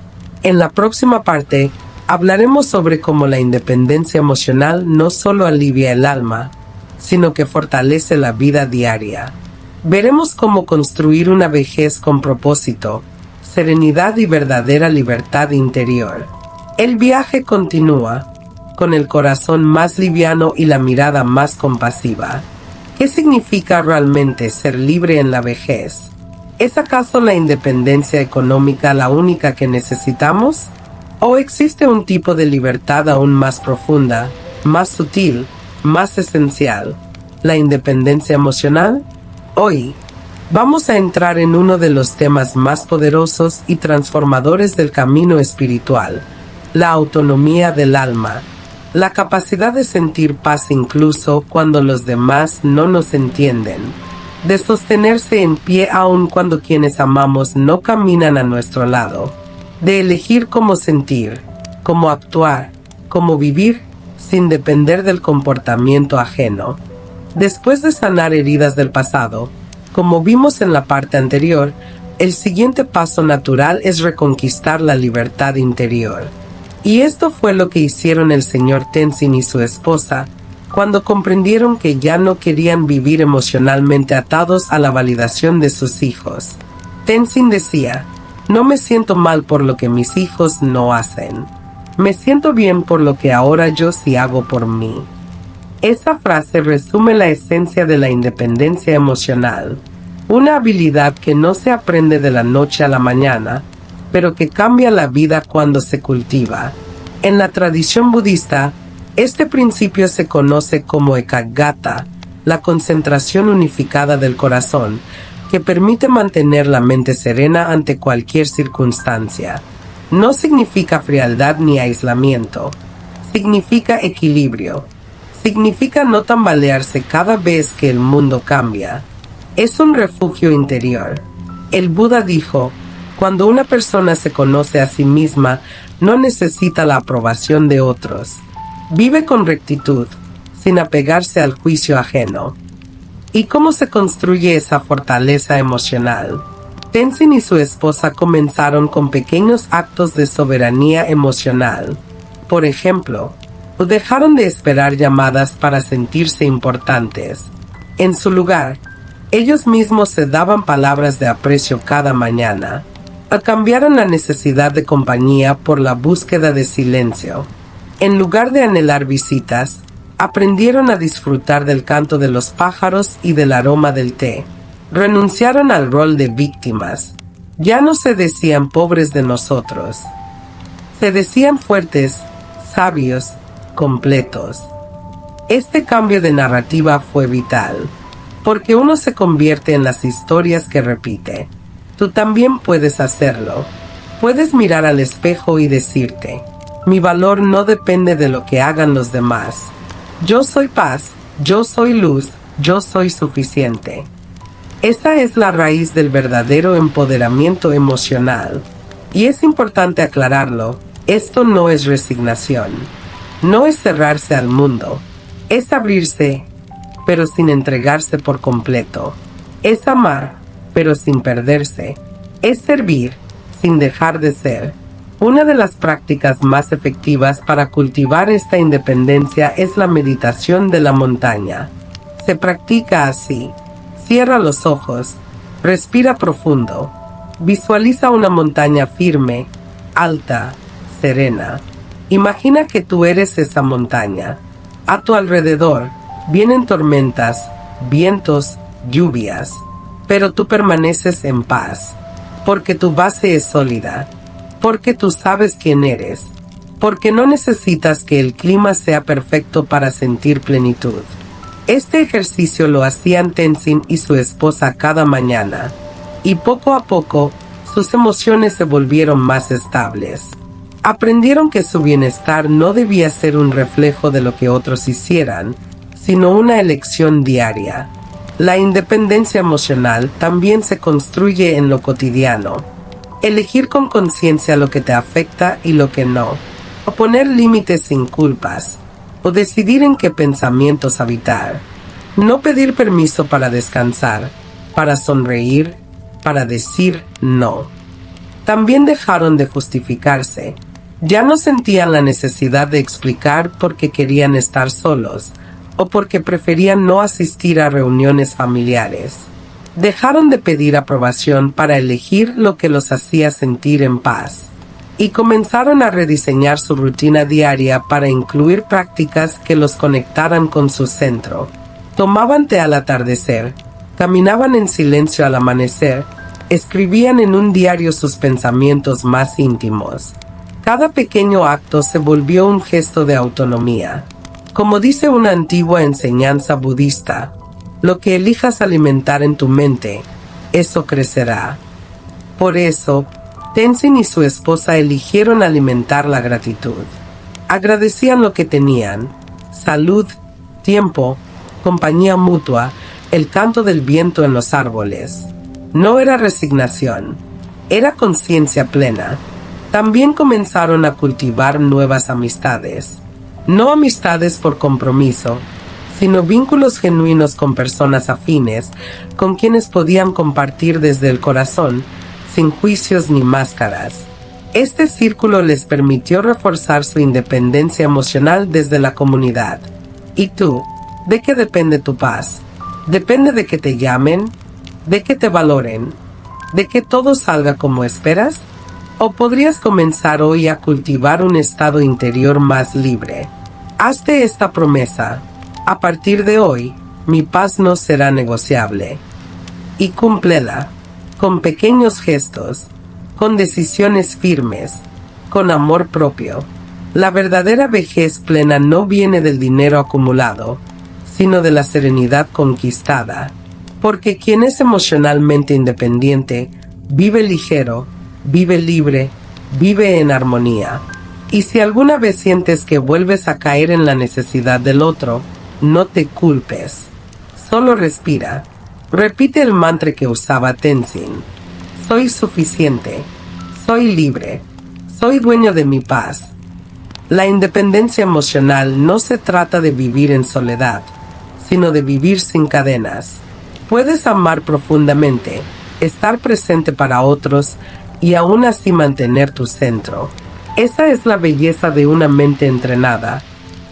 En la próxima parte, hablaremos sobre cómo la independencia emocional no solo alivia el alma, sino que fortalece la vida diaria. Veremos cómo construir una vejez con propósito, serenidad y verdadera libertad interior. El viaje continúa, con el corazón más liviano y la mirada más compasiva. ¿Qué significa realmente ser libre en la vejez? ¿Es acaso la independencia económica la única que necesitamos? ¿O existe un tipo de libertad aún más profunda, más sutil, más esencial, la independencia emocional? Hoy, vamos a entrar en uno de los temas más poderosos y transformadores del camino espiritual: la autonomía del alma, la capacidad de sentir paz incluso cuando los demás no nos entienden, de sostenerse en pie aun cuando quienes amamos no caminan a nuestro lado, de elegir cómo sentir, cómo actuar, cómo vivir sin depender del comportamiento ajeno. Después de sanar heridas del pasado, como vimos en la parte anterior, el siguiente paso natural es reconquistar la libertad interior. Y esto fue lo que hicieron el señor Tenzin y su esposa cuando comprendieron que ya no querían vivir emocionalmente atados a la validación de sus hijos. Tenzin decía: no me siento mal por lo que mis hijos no hacen. Me siento bien por lo que ahora yo sí hago por mí. Esa frase resume la esencia de la independencia emocional, una habilidad que no se aprende de la noche a la mañana, pero que cambia la vida cuando se cultiva. En la tradición budista, este principio se conoce como ekaggata, la concentración unificada del corazón, que permite mantener la mente serena ante cualquier circunstancia. No significa frialdad ni aislamiento, significa equilibrio. Significa no tambalearse cada vez que el mundo cambia. Es un refugio interior. El Buda dijo, cuando una persona se conoce a sí misma, no necesita la aprobación de otros. Vive con rectitud, sin apegarse al juicio ajeno. ¿Y cómo se construye esa fortaleza emocional? Tenzin y su esposa comenzaron con pequeños actos de soberanía emocional. Por ejemplo, dejaron de esperar llamadas para sentirse importantes. En su lugar, ellos mismos se daban palabras de aprecio cada mañana. Cambiaron la necesidad de compañía por la búsqueda de silencio. En lugar de anhelar visitas, aprendieron a disfrutar del canto de los pájaros y del aroma del té. Renunciaron al rol de víctimas. Ya no se decían pobres de nosotros. Se decían fuertes, sabios, completos. Este cambio de narrativa fue vital, porque uno se convierte en las historias que repite. Tú también puedes hacerlo. Puedes mirar al espejo y decirte, mi valor no depende de lo que hagan los demás. Yo soy paz, yo soy luz, yo soy suficiente. Esa es la raíz del verdadero empoderamiento emocional. Y es importante aclararlo, esto no es resignación. No es cerrarse al mundo. Es abrirse, pero sin entregarse por completo. Es amar, pero sin perderse. Es servir, sin dejar de ser. Una de las prácticas más efectivas para cultivar esta independencia es la meditación de la montaña. Se practica así. Cierra los ojos, respira profundo, visualiza una montaña firme, alta, serena. Imagina que tú eres esa montaña. A tu alrededor vienen tormentas, vientos, lluvias, pero tú permaneces en paz, porque tu base es sólida, porque tú sabes quién eres, porque no necesitas que el clima sea perfecto para sentir plenitud. Este ejercicio lo hacían Tenzin y su esposa cada mañana, y poco a poco sus emociones se volvieron más estables. Aprendieron que su bienestar no debía ser un reflejo de lo que otros hicieran, sino una elección diaria. La independencia emocional también se construye en lo cotidiano. Elegir con conciencia lo que te afecta y lo que no, o poner límites sin culpas, o decidir en qué pensamientos habitar. No pedir permiso para descansar, para sonreír, para decir no. También dejaron de justificarse. Ya no sentían la necesidad de explicar por qué querían estar solos, o porque preferían no asistir a reuniones familiares. Dejaron de pedir aprobación para elegir lo que los hacía sentir en paz. Y comenzaron a rediseñar su rutina diaria para incluir prácticas que los conectaran con su centro. Tomaban té al atardecer, caminaban en silencio al amanecer, escribían en un diario sus pensamientos más íntimos. Cada pequeño acto se volvió un gesto de autonomía. Como dice una antigua enseñanza budista, lo que elijas alimentar en tu mente, eso crecerá. Por eso, Tenzin y su esposa eligieron alimentar la gratitud. Agradecían lo que tenían: salud, tiempo, compañía mutua, el canto del viento en los árboles. No era resignación, era conciencia plena. También comenzaron a cultivar nuevas amistades. No amistades por compromiso, sino vínculos genuinos con personas afines, con quienes podían compartir desde el corazón, sin juicios ni máscaras. Este círculo les permitió reforzar su independencia emocional desde la comunidad. ¿Y tú? ¿De qué depende tu paz? ¿Depende de que te llamen? ¿De que te valoren? ¿De que todo salga como esperas? ¿O podrías comenzar hoy a cultivar un estado interior más libre? Hazte esta promesa: A partir de hoy, mi paz no será negociable. Y cúmplela, con pequeños gestos, con decisiones firmes, con amor propio. La verdadera vejez plena no viene del dinero acumulado, sino de la serenidad conquistada. Porque quien es emocionalmente independiente, vive ligero, vive libre, vive en armonía. Y si alguna vez sientes que vuelves a caer en la necesidad del otro, no te culpes. Solo respira. Repite el mantra que usaba Tenzin. Soy suficiente. Soy libre. Soy dueño de mi paz. La independencia emocional no se trata de vivir en soledad, sino de vivir sin cadenas. Puedes amar profundamente, estar presente para otros y aún así mantener tu centro. Esa es la belleza de una mente entrenada,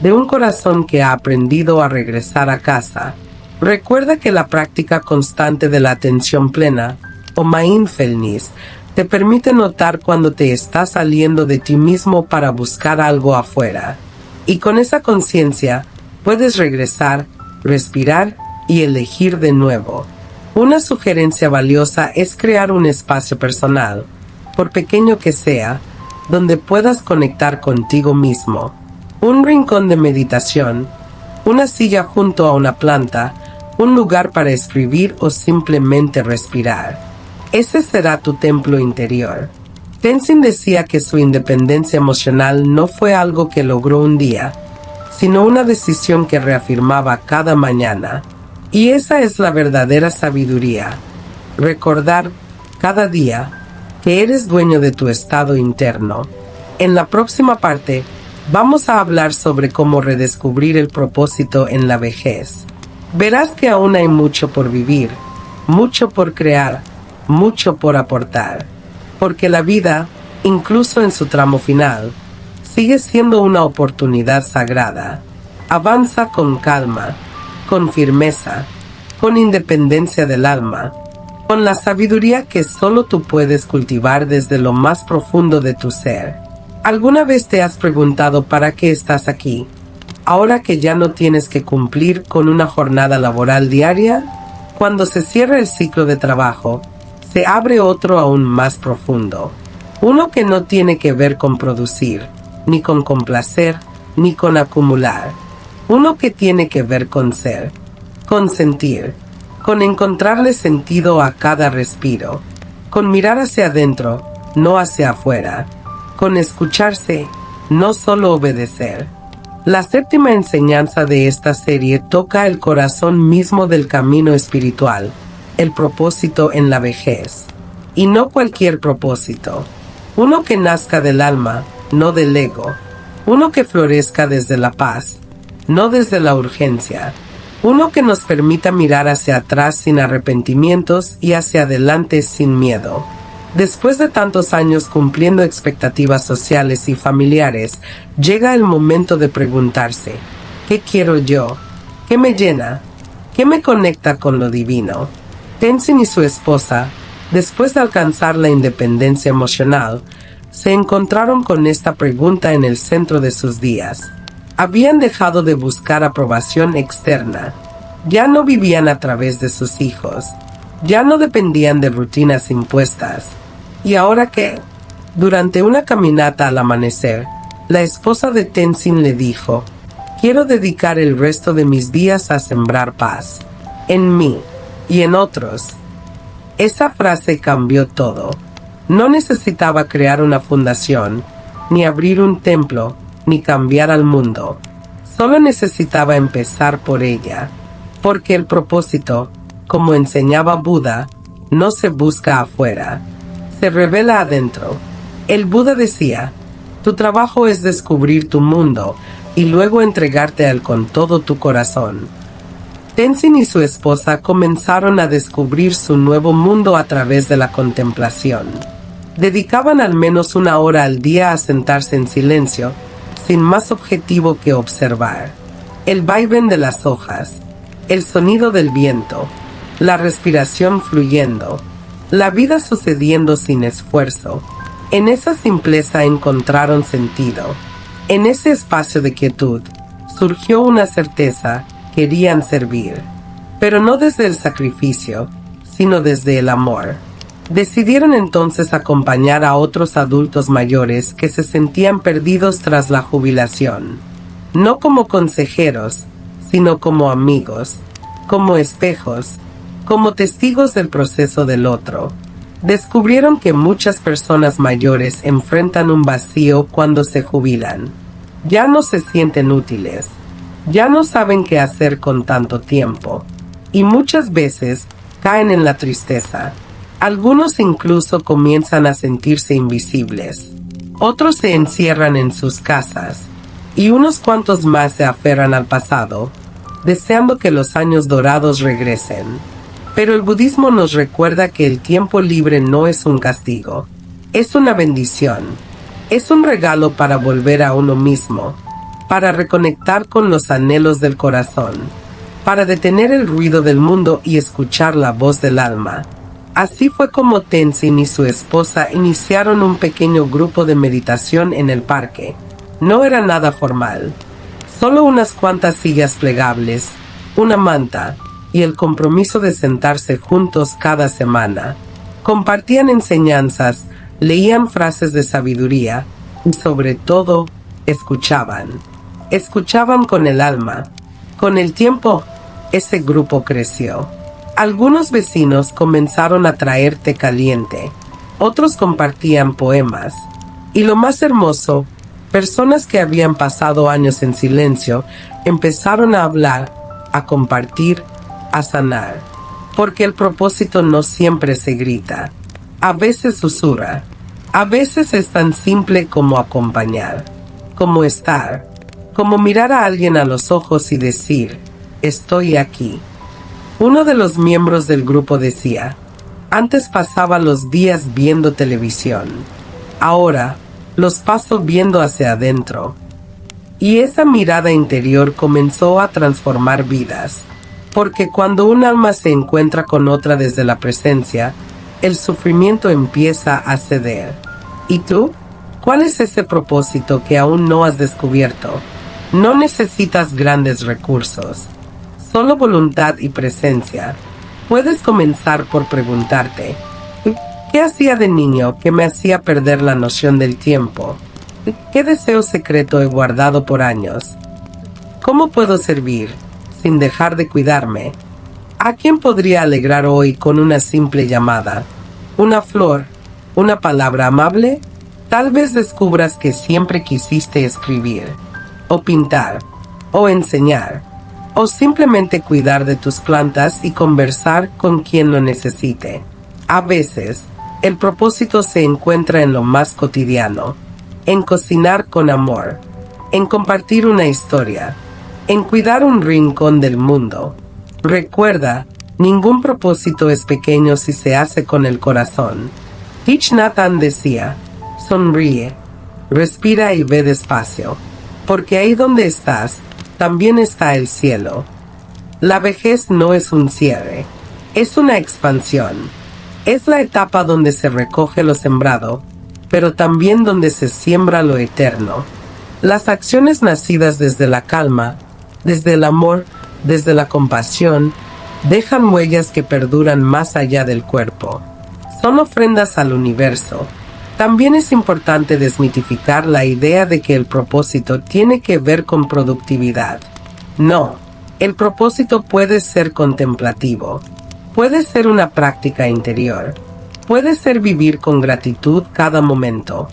de un corazón que ha aprendido a regresar a casa. Recuerda que la práctica constante de la atención plena, o mindfulness, te permite notar cuando te estás saliendo de ti mismo para buscar algo afuera. Y con esa conciencia, puedes regresar, respirar y elegir de nuevo. Una sugerencia valiosa es crear un espacio personal, por pequeño que sea, donde puedas conectar contigo mismo. Un rincón de meditación, una silla junto a una planta, un lugar para escribir o simplemente respirar. Ese será tu templo interior. Tenzin decía que su independencia emocional no fue algo que logró un día, sino una decisión que reafirmaba cada mañana. Y esa es la verdadera sabiduría. Recordar cada día que eres dueño de tu estado interno. En la próxima parte, vamos a hablar sobre cómo redescubrir el propósito en la vejez. Verás que aún hay mucho por vivir, mucho por crear, mucho por aportar, porque la vida, incluso en su tramo final, sigue siendo una oportunidad sagrada. Avanza con calma, con firmeza, con independencia del alma, con la sabiduría que solo tú puedes cultivar desde lo más profundo de tu ser. ¿Alguna vez te has preguntado para qué estás aquí? Ahora que ya no tienes que cumplir con una jornada laboral diaria, cuando se cierra el ciclo de trabajo, se abre otro aún más profundo. Uno que no tiene que ver con producir, ni con complacer, ni con acumular. Uno que tiene que ver con ser, con sentir, con encontrarle sentido a cada respiro, con mirar hacia adentro, no hacia afuera, con escucharse, no solo obedecer. La séptima enseñanza de esta serie toca el corazón mismo del camino espiritual, el propósito en la vejez. Y no cualquier propósito. Uno que nazca del alma, no del ego. Uno que florezca desde la paz, no desde la urgencia. Uno que nos permita mirar hacia atrás sin arrepentimientos y hacia adelante sin miedo. Después de tantos años cumpliendo expectativas sociales y familiares, llega el momento de preguntarse, ¿qué quiero yo? ¿Qué me llena? ¿Qué me conecta con lo divino? Tenzin y su esposa, después de alcanzar la independencia emocional, se encontraron con esta pregunta en el centro de sus días. Habían dejado de buscar aprobación externa. Ya no vivían a través de sus hijos. Ya no dependían de rutinas impuestas. ¿Y ahora qué? Durante una caminata al amanecer, la esposa de Tenzin le dijo, «Quiero dedicar el resto de mis días a sembrar paz, en mí y en otros». Esa frase cambió todo. No necesitaba crear una fundación, ni abrir un templo, ni cambiar al mundo. Solo necesitaba empezar por ella, porque el propósito, como enseñaba Buda, no se busca afuera, se revela adentro. El Buda decía, tu trabajo es descubrir tu mundo y luego entregarte a él con todo tu corazón. Tenzin y su esposa comenzaron a descubrir su nuevo mundo a través de la contemplación. Dedicaban al menos 1 hora al día a sentarse en silencio, sin más objetivo que observar. El vaivén de las hojas, el sonido del viento, la respiración fluyendo, la vida sucediendo sin esfuerzo. En esa simpleza encontraron sentido. En ese espacio de quietud surgió una certeza querían servir, pero no desde el sacrificio, sino desde el amor. Decidieron entonces acompañar a otros adultos mayores que se sentían perdidos tras la jubilación, no como consejeros, sino como amigos, como espejos, como testigos del proceso del otro. Descubrieron que muchas personas mayores enfrentan un vacío cuando se jubilan. Ya no se sienten útiles, ya no saben qué hacer con tanto tiempo, y muchas veces caen en la tristeza. Algunos incluso comienzan a sentirse invisibles. Otros se encierran en sus casas, y unos cuantos más se aferran al pasado, deseando que los años dorados regresen. Pero el budismo nos recuerda que el tiempo libre no es un castigo, es una bendición, es un regalo para volver a uno mismo, para reconectar con los anhelos del corazón, para detener el ruido del mundo y escuchar la voz del alma. Así fue como Tenzin y su esposa iniciaron un pequeño grupo de meditación en el parque. No era nada formal, solo unas cuantas sillas plegables, una manta y el compromiso de sentarse juntos cada semana. Compartían enseñanzas, leían frases de sabiduría y sobre todo, escuchaban. Escuchaban con el alma. Con el tiempo, ese grupo creció. Algunos vecinos comenzaron a traer té caliente, otros compartían poemas, y lo más hermoso, personas que habían pasado años en silencio empezaron a hablar, a compartir, a sanar, porque el propósito no siempre se grita, a veces susurra, a veces es tan simple como acompañar, como estar, como mirar a alguien a los ojos y decir, estoy aquí. Uno de los miembros del grupo decía, antes pasaba los días viendo televisión, ahora los paso viendo hacia adentro. Y esa mirada interior comenzó a transformar vidas, porque cuando un alma se encuentra con otra desde la presencia, el sufrimiento empieza a ceder. ¿Y tú? ¿Cuál es ese propósito que aún no has descubierto? No necesitas grandes recursos, solo voluntad y presencia. Puedes comenzar por preguntarte, ¿qué hacía de niño que me hacía perder la noción del tiempo? ¿Qué deseo secreto he guardado por años? ¿Cómo puedo servir sin dejar de cuidarme? ¿A quién podría alegrar hoy con una simple llamada? ¿Una flor? ¿Una palabra amable? Tal vez descubras que siempre quisiste escribir, o pintar, o enseñar, o simplemente cuidar de tus plantas y conversar con quien lo necesite. A veces, el propósito se encuentra en lo más cotidiano, en cocinar con amor, en compartir una historia, en cuidar un rincón del mundo. Recuerda, ningún propósito es pequeño si se hace con el corazón. Thich Nhat Hanh decía, sonríe, respira y ve despacio, porque ahí donde estás, también está el cielo. La vejez no es un cierre, es una expansión. Es la etapa donde se recoge lo sembrado, pero también donde se siembra lo eterno. Las acciones nacidas desde la calma, desde el amor, desde la compasión, dejan huellas que perduran más allá del cuerpo. Son ofrendas al universo. También es importante desmitificar la idea de que el propósito tiene que ver con productividad. No, el propósito puede ser contemplativo, puede ser una práctica interior, puede ser vivir con gratitud cada momento,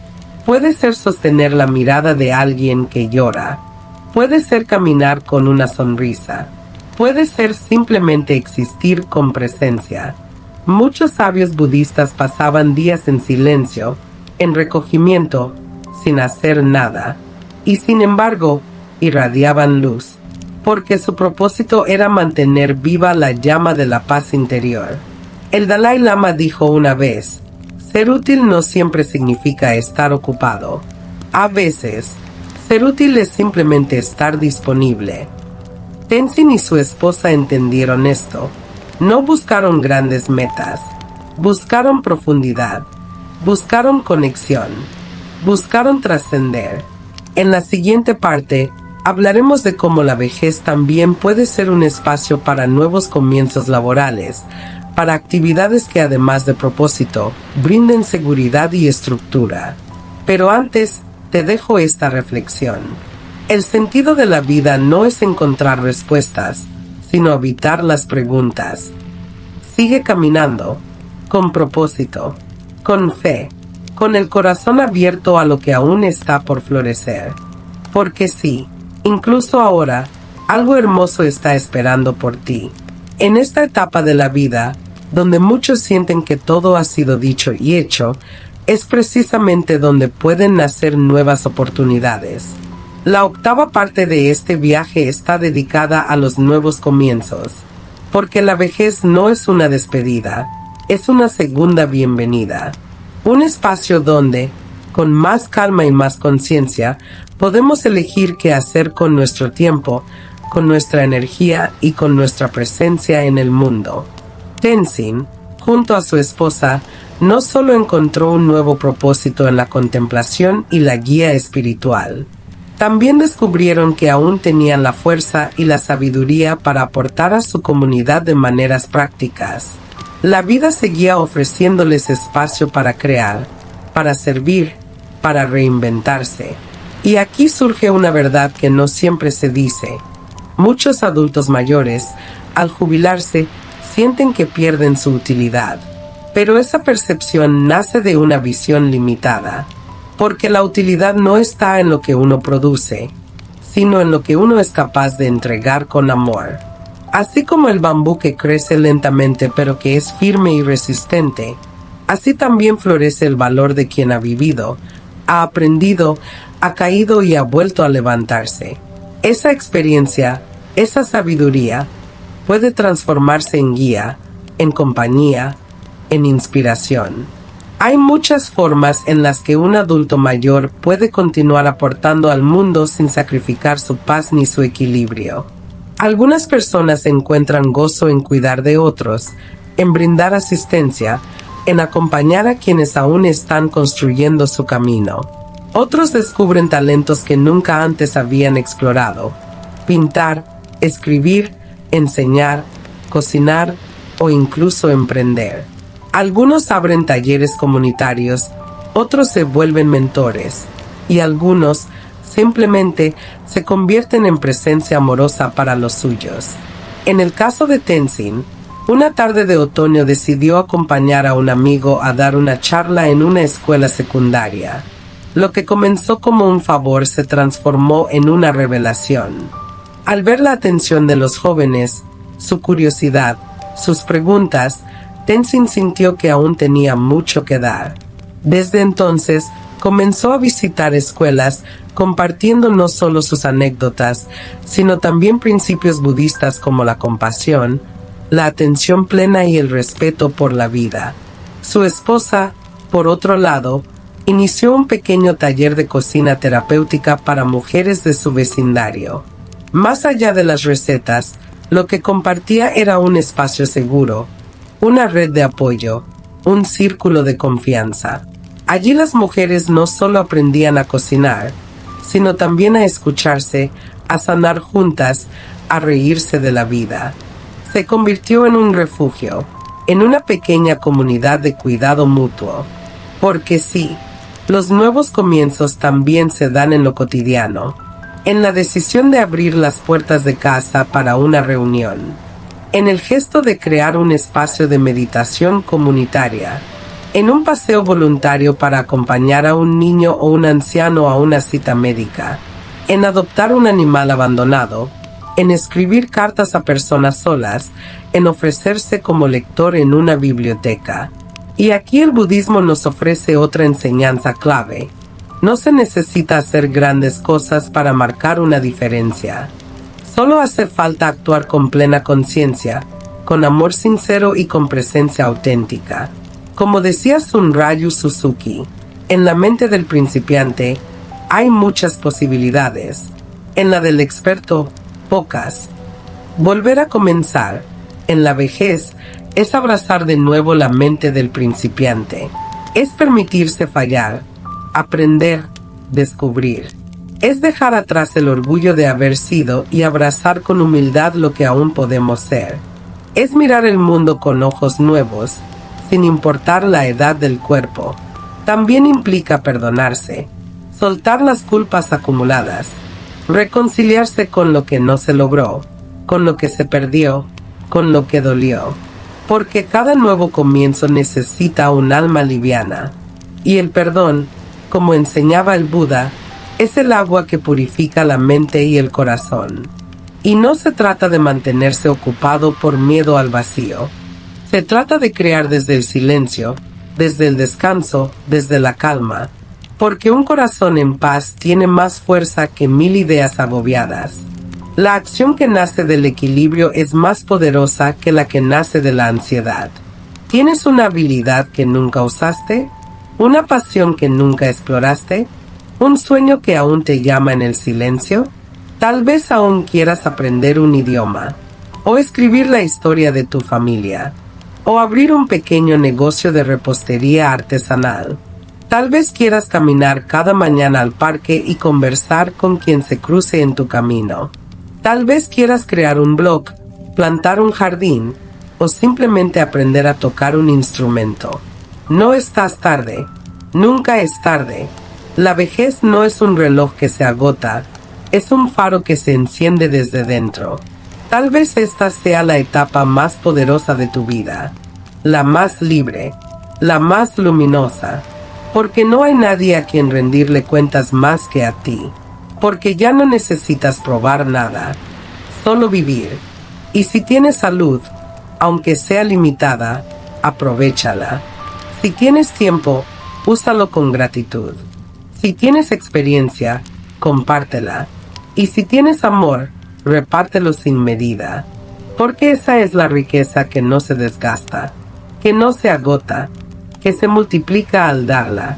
puede ser sostener la mirada de alguien que llora, puede ser caminar con una sonrisa, puede ser simplemente existir con presencia. Muchos sabios budistas pasaban días en silencio, en recogimiento, sin hacer nada, y sin embargo, irradiaban luz, porque su propósito era mantener viva la llama de la paz interior. El Dalai Lama dijo una vez, ser útil no siempre significa estar ocupado. A veces, ser útil es simplemente estar disponible. Tenzin y su esposa entendieron esto. No buscaron grandes metas, buscaron profundidad, buscaron conexión, buscaron trascender. En la siguiente parte, Hablaremos de cómo la vejez también puede ser un espacio para nuevos comienzos laborales, para actividades que además de propósito, brinden seguridad y estructura. Pero antes, te dejo esta reflexión. El sentido de la vida no es encontrar respuestas, sino evitar las preguntas. Sigue caminando, con propósito, con fe, con el corazón abierto a lo que aún está por florecer. Porque sí, incluso ahora, algo hermoso está esperando por ti. En esta etapa de la vida, donde muchos sienten que todo ha sido dicho y hecho, es precisamente donde pueden nacer nuevas oportunidades. La octava parte de este viaje está dedicada a los nuevos comienzos, porque la vejez no es una despedida, es una segunda bienvenida. Un espacio donde, con más calma y más conciencia, podemos elegir qué hacer con nuestro tiempo, con nuestra energía y con nuestra presencia en el mundo. Tenzin, junto a su esposa, no solo encontró un nuevo propósito en la contemplación y la guía espiritual, también descubrieron que aún tenían la fuerza y la sabiduría para aportar a su comunidad de maneras prácticas. La vida seguía ofreciéndoles espacio para crear, para servir, para reinventarse. Y aquí surge una verdad que no siempre se dice. Muchos adultos mayores, al jubilarse, sienten que pierden su utilidad. Pero esa percepción nace de una visión limitada, porque la utilidad no está en lo que uno produce, sino en lo que uno es capaz de entregar con amor. Así como el bambú que crece lentamente pero que es firme y resistente, así también florece el valor de quien ha vivido, ha aprendido, ha caído y ha vuelto a levantarse. Esa experiencia, esa sabiduría, puede transformarse en guía, en compañía, en inspiración. Hay muchas formas en las que un adulto mayor puede continuar aportando al mundo sin sacrificar su paz ni su equilibrio. Algunas personas encuentran gozo en cuidar de otros, en brindar asistencia, en acompañar a quienes aún están construyendo su camino. Otros descubren talentos que nunca antes habían explorado: pintar, escribir, enseñar, cocinar o incluso emprender. Algunos abren talleres comunitarios, otros se vuelven mentores, y algunos simplemente se convierten en presencia amorosa para los suyos. En el caso de Tenzin, una tarde de otoño decidió acompañar a un amigo a dar una charla en una escuela secundaria. Lo que comenzó como un favor se transformó en una revelación. Al ver la atención de los jóvenes, su curiosidad, sus preguntas, Tenzin sintió que aún tenía mucho que dar. Desde entonces, comenzó a visitar escuelas, compartiendo no solo sus anécdotas, sino también principios budistas como la compasión, la atención plena y el respeto por la vida. Su esposa, por otro lado, inició un pequeño taller de cocina terapéutica para mujeres de su vecindario. Más allá de las recetas, lo que compartía era un espacio seguro, una red de apoyo, un círculo de confianza. Allí las mujeres no solo aprendían a cocinar, sino también a escucharse, a sanar juntas, a reírse de la vida. Se convirtió en un refugio, en una pequeña comunidad de cuidado mutuo. Porque sí, los nuevos comienzos también se dan en lo cotidiano, en la decisión de abrir las puertas de casa para una reunión, en el gesto de crear un espacio de meditación comunitaria, en un paseo voluntario para acompañar a un niño o un anciano a una cita médica, en adoptar un animal abandonado, en escribir cartas a personas solas, en ofrecerse como lector en una biblioteca. Y aquí el budismo nos ofrece otra enseñanza clave. No se necesita hacer grandes cosas para marcar una diferencia. Solo hace falta actuar con plena conciencia, con amor sincero y con presencia auténtica. Como decía Shunryu Suzuki, en la mente del principiante hay muchas posibilidades, en la del experto, pocas. Volver a comenzar, en la vejez, es abrazar de nuevo la mente del principiante. Es permitirse fallar, aprender, descubrir. Es dejar atrás el orgullo de haber sido y abrazar con humildad lo que aún podemos ser. Es mirar el mundo con ojos nuevos, sin importar la edad del cuerpo. También implica perdonarse, soltar las culpas acumuladas, reconciliarse con lo que no se logró, con lo que se perdió, con lo que dolió. Porque cada nuevo comienzo necesita un alma liviana. Y el perdón, como enseñaba el Buda, es el agua que purifica la mente y el corazón. Y no se trata de mantenerse ocupado por miedo al vacío. Se trata de crear desde el silencio, desde el descanso, desde la calma. Porque un corazón en paz tiene más fuerza que 1000 ideas agobiadas. La acción que nace del equilibrio es más poderosa que la que nace de la ansiedad. ¿Tienes una habilidad que nunca usaste? ¿Una pasión que nunca exploraste? ¿Un sueño que aún te llama en el silencio? Tal vez aún quieras aprender un idioma, o escribir la historia de tu familia, o abrir un pequeño negocio de repostería artesanal. Tal vez quieras caminar cada mañana al parque y conversar con quien se cruce en tu camino. Tal vez quieras crear un blog, plantar un jardín, o simplemente aprender a tocar un instrumento. No estás tarde. Nunca es tarde. La vejez no es un reloj que se agota, es un faro que se enciende desde dentro. Tal vez esta sea la etapa más poderosa de tu vida, la más libre, la más luminosa, porque no hay nadie a quien rendirle cuentas más que a ti, porque ya no necesitas probar nada, solo vivir. Y si tienes salud, aunque sea limitada, aprovéchala. Si tienes tiempo, úsalo con gratitud. Si tienes experiencia, compártela. Y si tienes amor, repártelo sin medida. Porque esa es la riqueza que no se desgasta, que no se agota, que se multiplica al darla.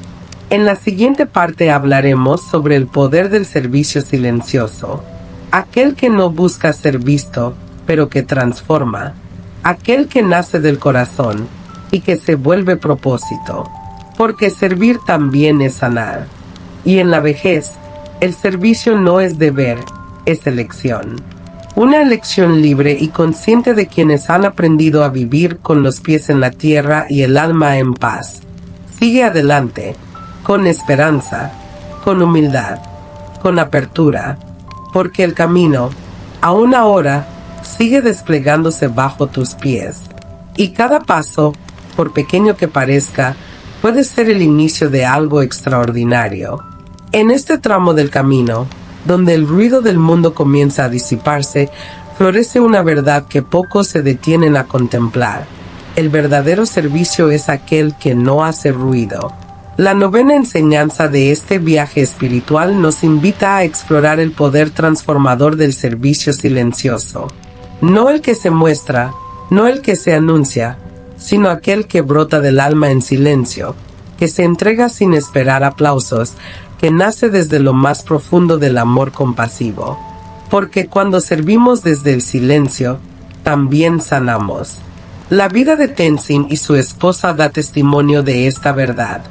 En la siguiente parte hablaremos sobre el poder del servicio silencioso. Aquel que no busca ser visto, pero que transforma. Aquel que nace del corazón y que se vuelve propósito. Porque servir también es sanar. Y en la vejez, el servicio no es deber, es elección. Una elección libre y consciente de quienes han aprendido a vivir con los pies en la tierra y el alma en paz. Sigue adelante, con esperanza, con humildad, con apertura, porque el camino, aún ahora, sigue desplegándose bajo tus pies. Y cada paso, por pequeño que parezca, puede ser el inicio de algo extraordinario. En este tramo del camino, donde el ruido del mundo comienza a disiparse, florece una verdad que pocos se detienen a contemplar. El verdadero servicio es aquel que no hace ruido. La novena enseñanza de este viaje espiritual nos invita a explorar el poder transformador del servicio silencioso. No el que se muestra, no el que se anuncia, sino aquel que brota del alma en silencio, que se entrega sin esperar aplausos, que nace desde lo más profundo del amor compasivo. Porque cuando servimos desde el silencio, también sanamos. La vida de Tenzin y su esposa da testimonio de esta verdad.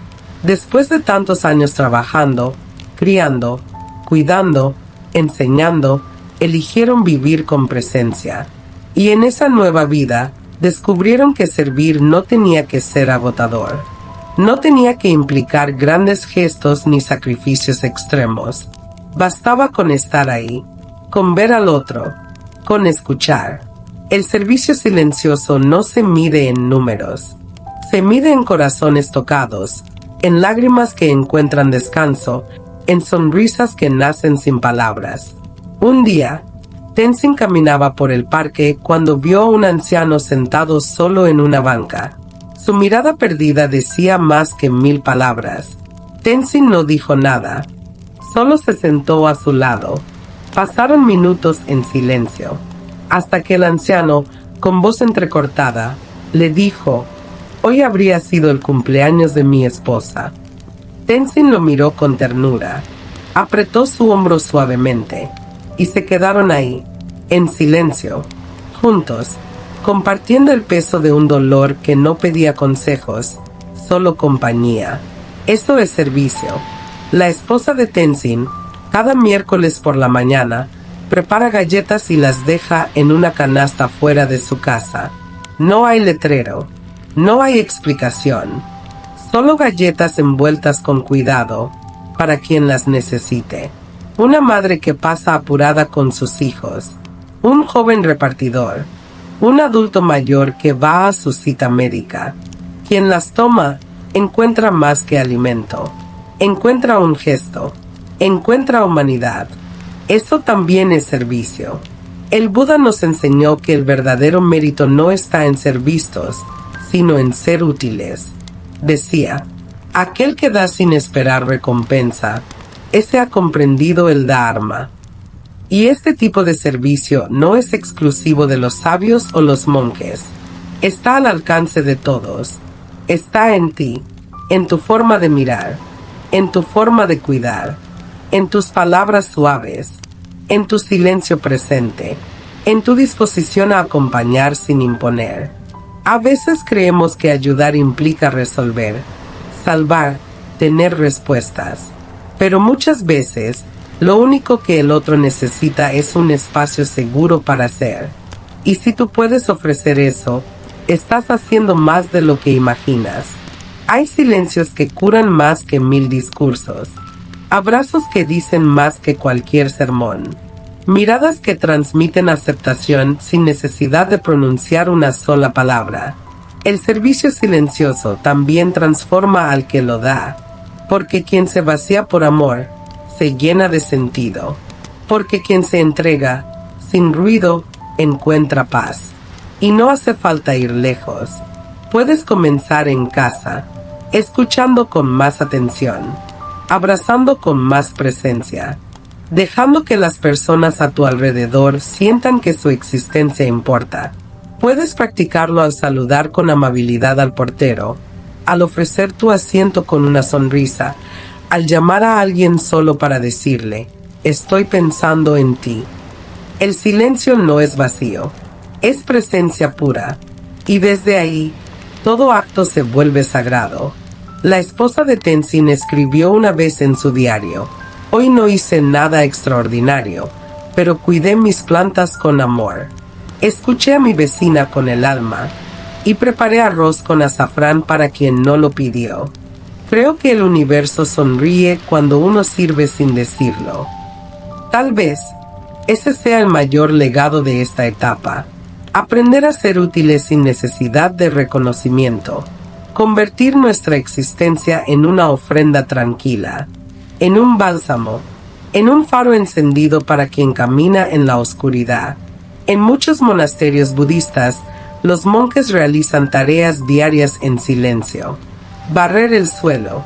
Después de tantos años trabajando, criando, cuidando, enseñando, eligieron vivir con presencia. Y en esa nueva vida, descubrieron que servir no tenía que ser agotador. No tenía que implicar grandes gestos ni sacrificios extremos. Bastaba con estar ahí, con ver al otro, con escuchar. El servicio silencioso no se mide en números. Se mide en corazones tocados, en lágrimas que encuentran descanso, en sonrisas que nacen sin palabras. Un día, Tenzin caminaba por el parque cuando vio a un anciano sentado solo en una banca. Su mirada perdida decía más que 1000 palabras. Tenzin no dijo nada, solo se sentó a su lado. Pasaron minutos en silencio, hasta que el anciano, con voz entrecortada, le dijo: «Hoy habría sido el cumpleaños de mi esposa». Tenzin lo miró con ternura, apretó su hombro suavemente, y se quedaron ahí, en silencio, juntos, compartiendo el peso de un dolor que no pedía consejos, solo compañía. Eso es servicio. La esposa de Tenzin, Cada miércoles por la mañana, prepara galletas y las deja en una canasta fuera de su casa. No hay letrero, no hay explicación, solo galletas envueltas con cuidado para quien las necesite. Una madre que pasa apurada con sus hijos, un joven repartidor, un adulto mayor que va a su cita médica. Quien las toma encuentra más que alimento, encuentra un gesto, encuentra humanidad. Eso también es servicio. El Buda nos enseñó que el verdadero mérito no está en ser vistos, sino en ser útiles. Decía, aquel que da sin esperar recompensa, ese ha comprendido el Dharma. Y este tipo de servicio no es exclusivo de los sabios o los monjes. Está al alcance de todos. Está en ti, en tu forma de mirar, en tu forma de cuidar, en tus palabras suaves, en tu silencio presente, en tu disposición a acompañar sin imponer. A veces creemos que ayudar implica resolver, salvar, tener respuestas, pero muchas veces lo único que el otro necesita es un espacio seguro para ser. Y si tú puedes ofrecer eso, estás haciendo más de lo que imaginas. Hay silencios que curan más que 1000 discursos. Abrazos que dicen más que cualquier sermón. Miradas que transmiten aceptación sin necesidad de pronunciar una sola palabra. El servicio silencioso también transforma al que lo da, porque quien se vacía por amor, se llena de sentido, porque quien se entrega, sin ruido, encuentra paz. Y no hace falta ir lejos. Puedes comenzar en casa, escuchando con más atención, abrazando con más presencia, dejando que las personas a tu alrededor sientan que su existencia importa. Puedes practicarlo al saludar con amabilidad al portero, al ofrecer tu asiento con una sonrisa, al llamar a alguien solo para decirle, estoy pensando en ti. El silencio no es vacío, es presencia pura, y desde ahí, todo acto se vuelve sagrado. La esposa de Tenzin escribió una vez en su diario, hoy no hice nada extraordinario, pero cuidé mis plantas con amor. Escuché a mi vecina con el alma, y preparé arroz con azafrán para quien no lo pidió. Creo que el universo sonríe cuando uno sirve sin decirlo. Tal vez, ese sea el mayor legado de esta etapa. Aprender a ser útiles sin necesidad de reconocimiento. Convertir nuestra existencia en una ofrenda tranquila, en un bálsamo, en un faro encendido para quien camina en la oscuridad. En muchos monasterios budistas, los monjes realizan tareas diarias en silencio. Barrer el suelo,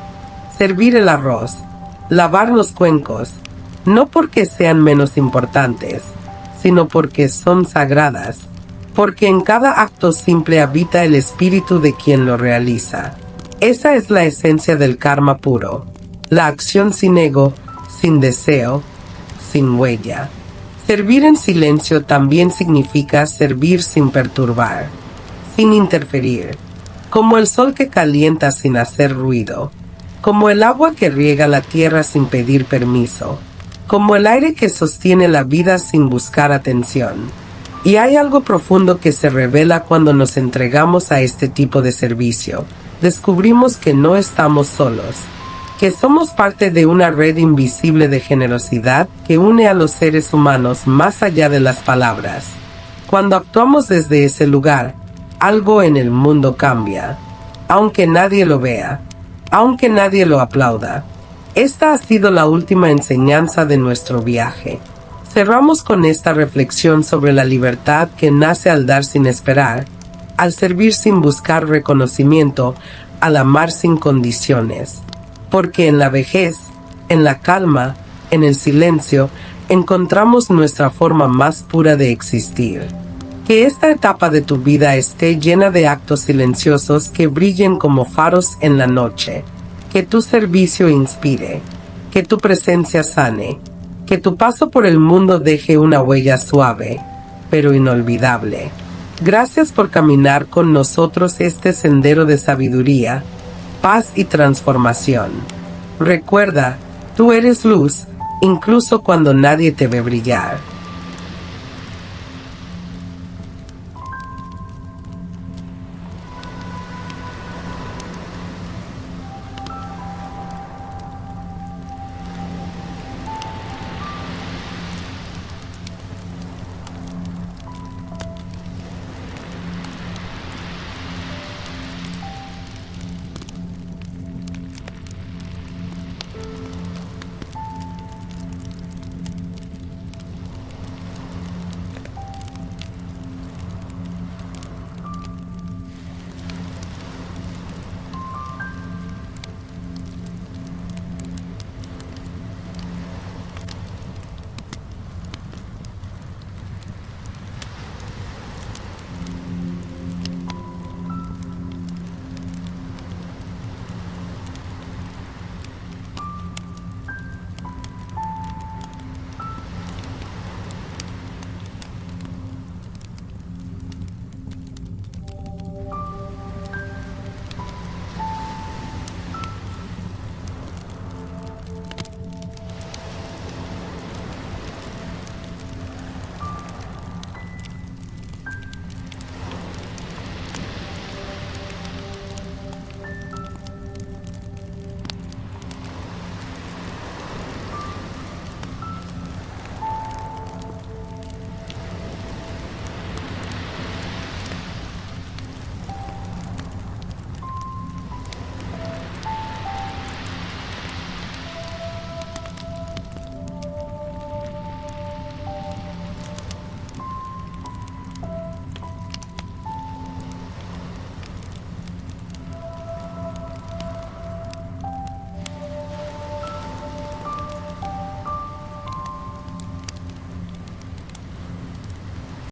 servir el arroz, lavar los cuencos, no porque sean menos importantes, sino porque son sagradas, porque en cada acto simple habita el espíritu de quien lo realiza. Esa es la esencia del karma puro, la acción sin ego, sin deseo, sin huella. Servir en silencio también significa servir sin perturbar, sin interferir, como el sol que calienta sin hacer ruido, como el agua que riega la tierra sin pedir permiso, como el aire que sostiene la vida sin buscar atención. Y hay algo profundo que se revela cuando nos entregamos a este tipo de servicio. Descubrimos que no estamos solos, que somos parte de una red invisible de generosidad que une a los seres humanos más allá de las palabras. Cuando actuamos desde ese lugar, algo en el mundo cambia, aunque nadie lo vea, aunque nadie lo aplauda. Esta ha sido la última enseñanza de nuestro viaje. Cerramos con esta reflexión sobre la libertad que nace al dar sin esperar, al servir sin buscar reconocimiento, al amar sin condiciones. Porque en la vejez, en la calma, en el silencio, encontramos nuestra forma más pura de existir. Que esta etapa de tu vida esté llena de actos silenciosos que brillen como faros en la noche. Que tu servicio inspire, que tu presencia sane, que tu paso por el mundo deje una huella suave, pero inolvidable. Gracias por caminar con nosotros este sendero de sabiduría, paz y transformación. Recuerda, tú eres luz, incluso cuando nadie te ve brillar.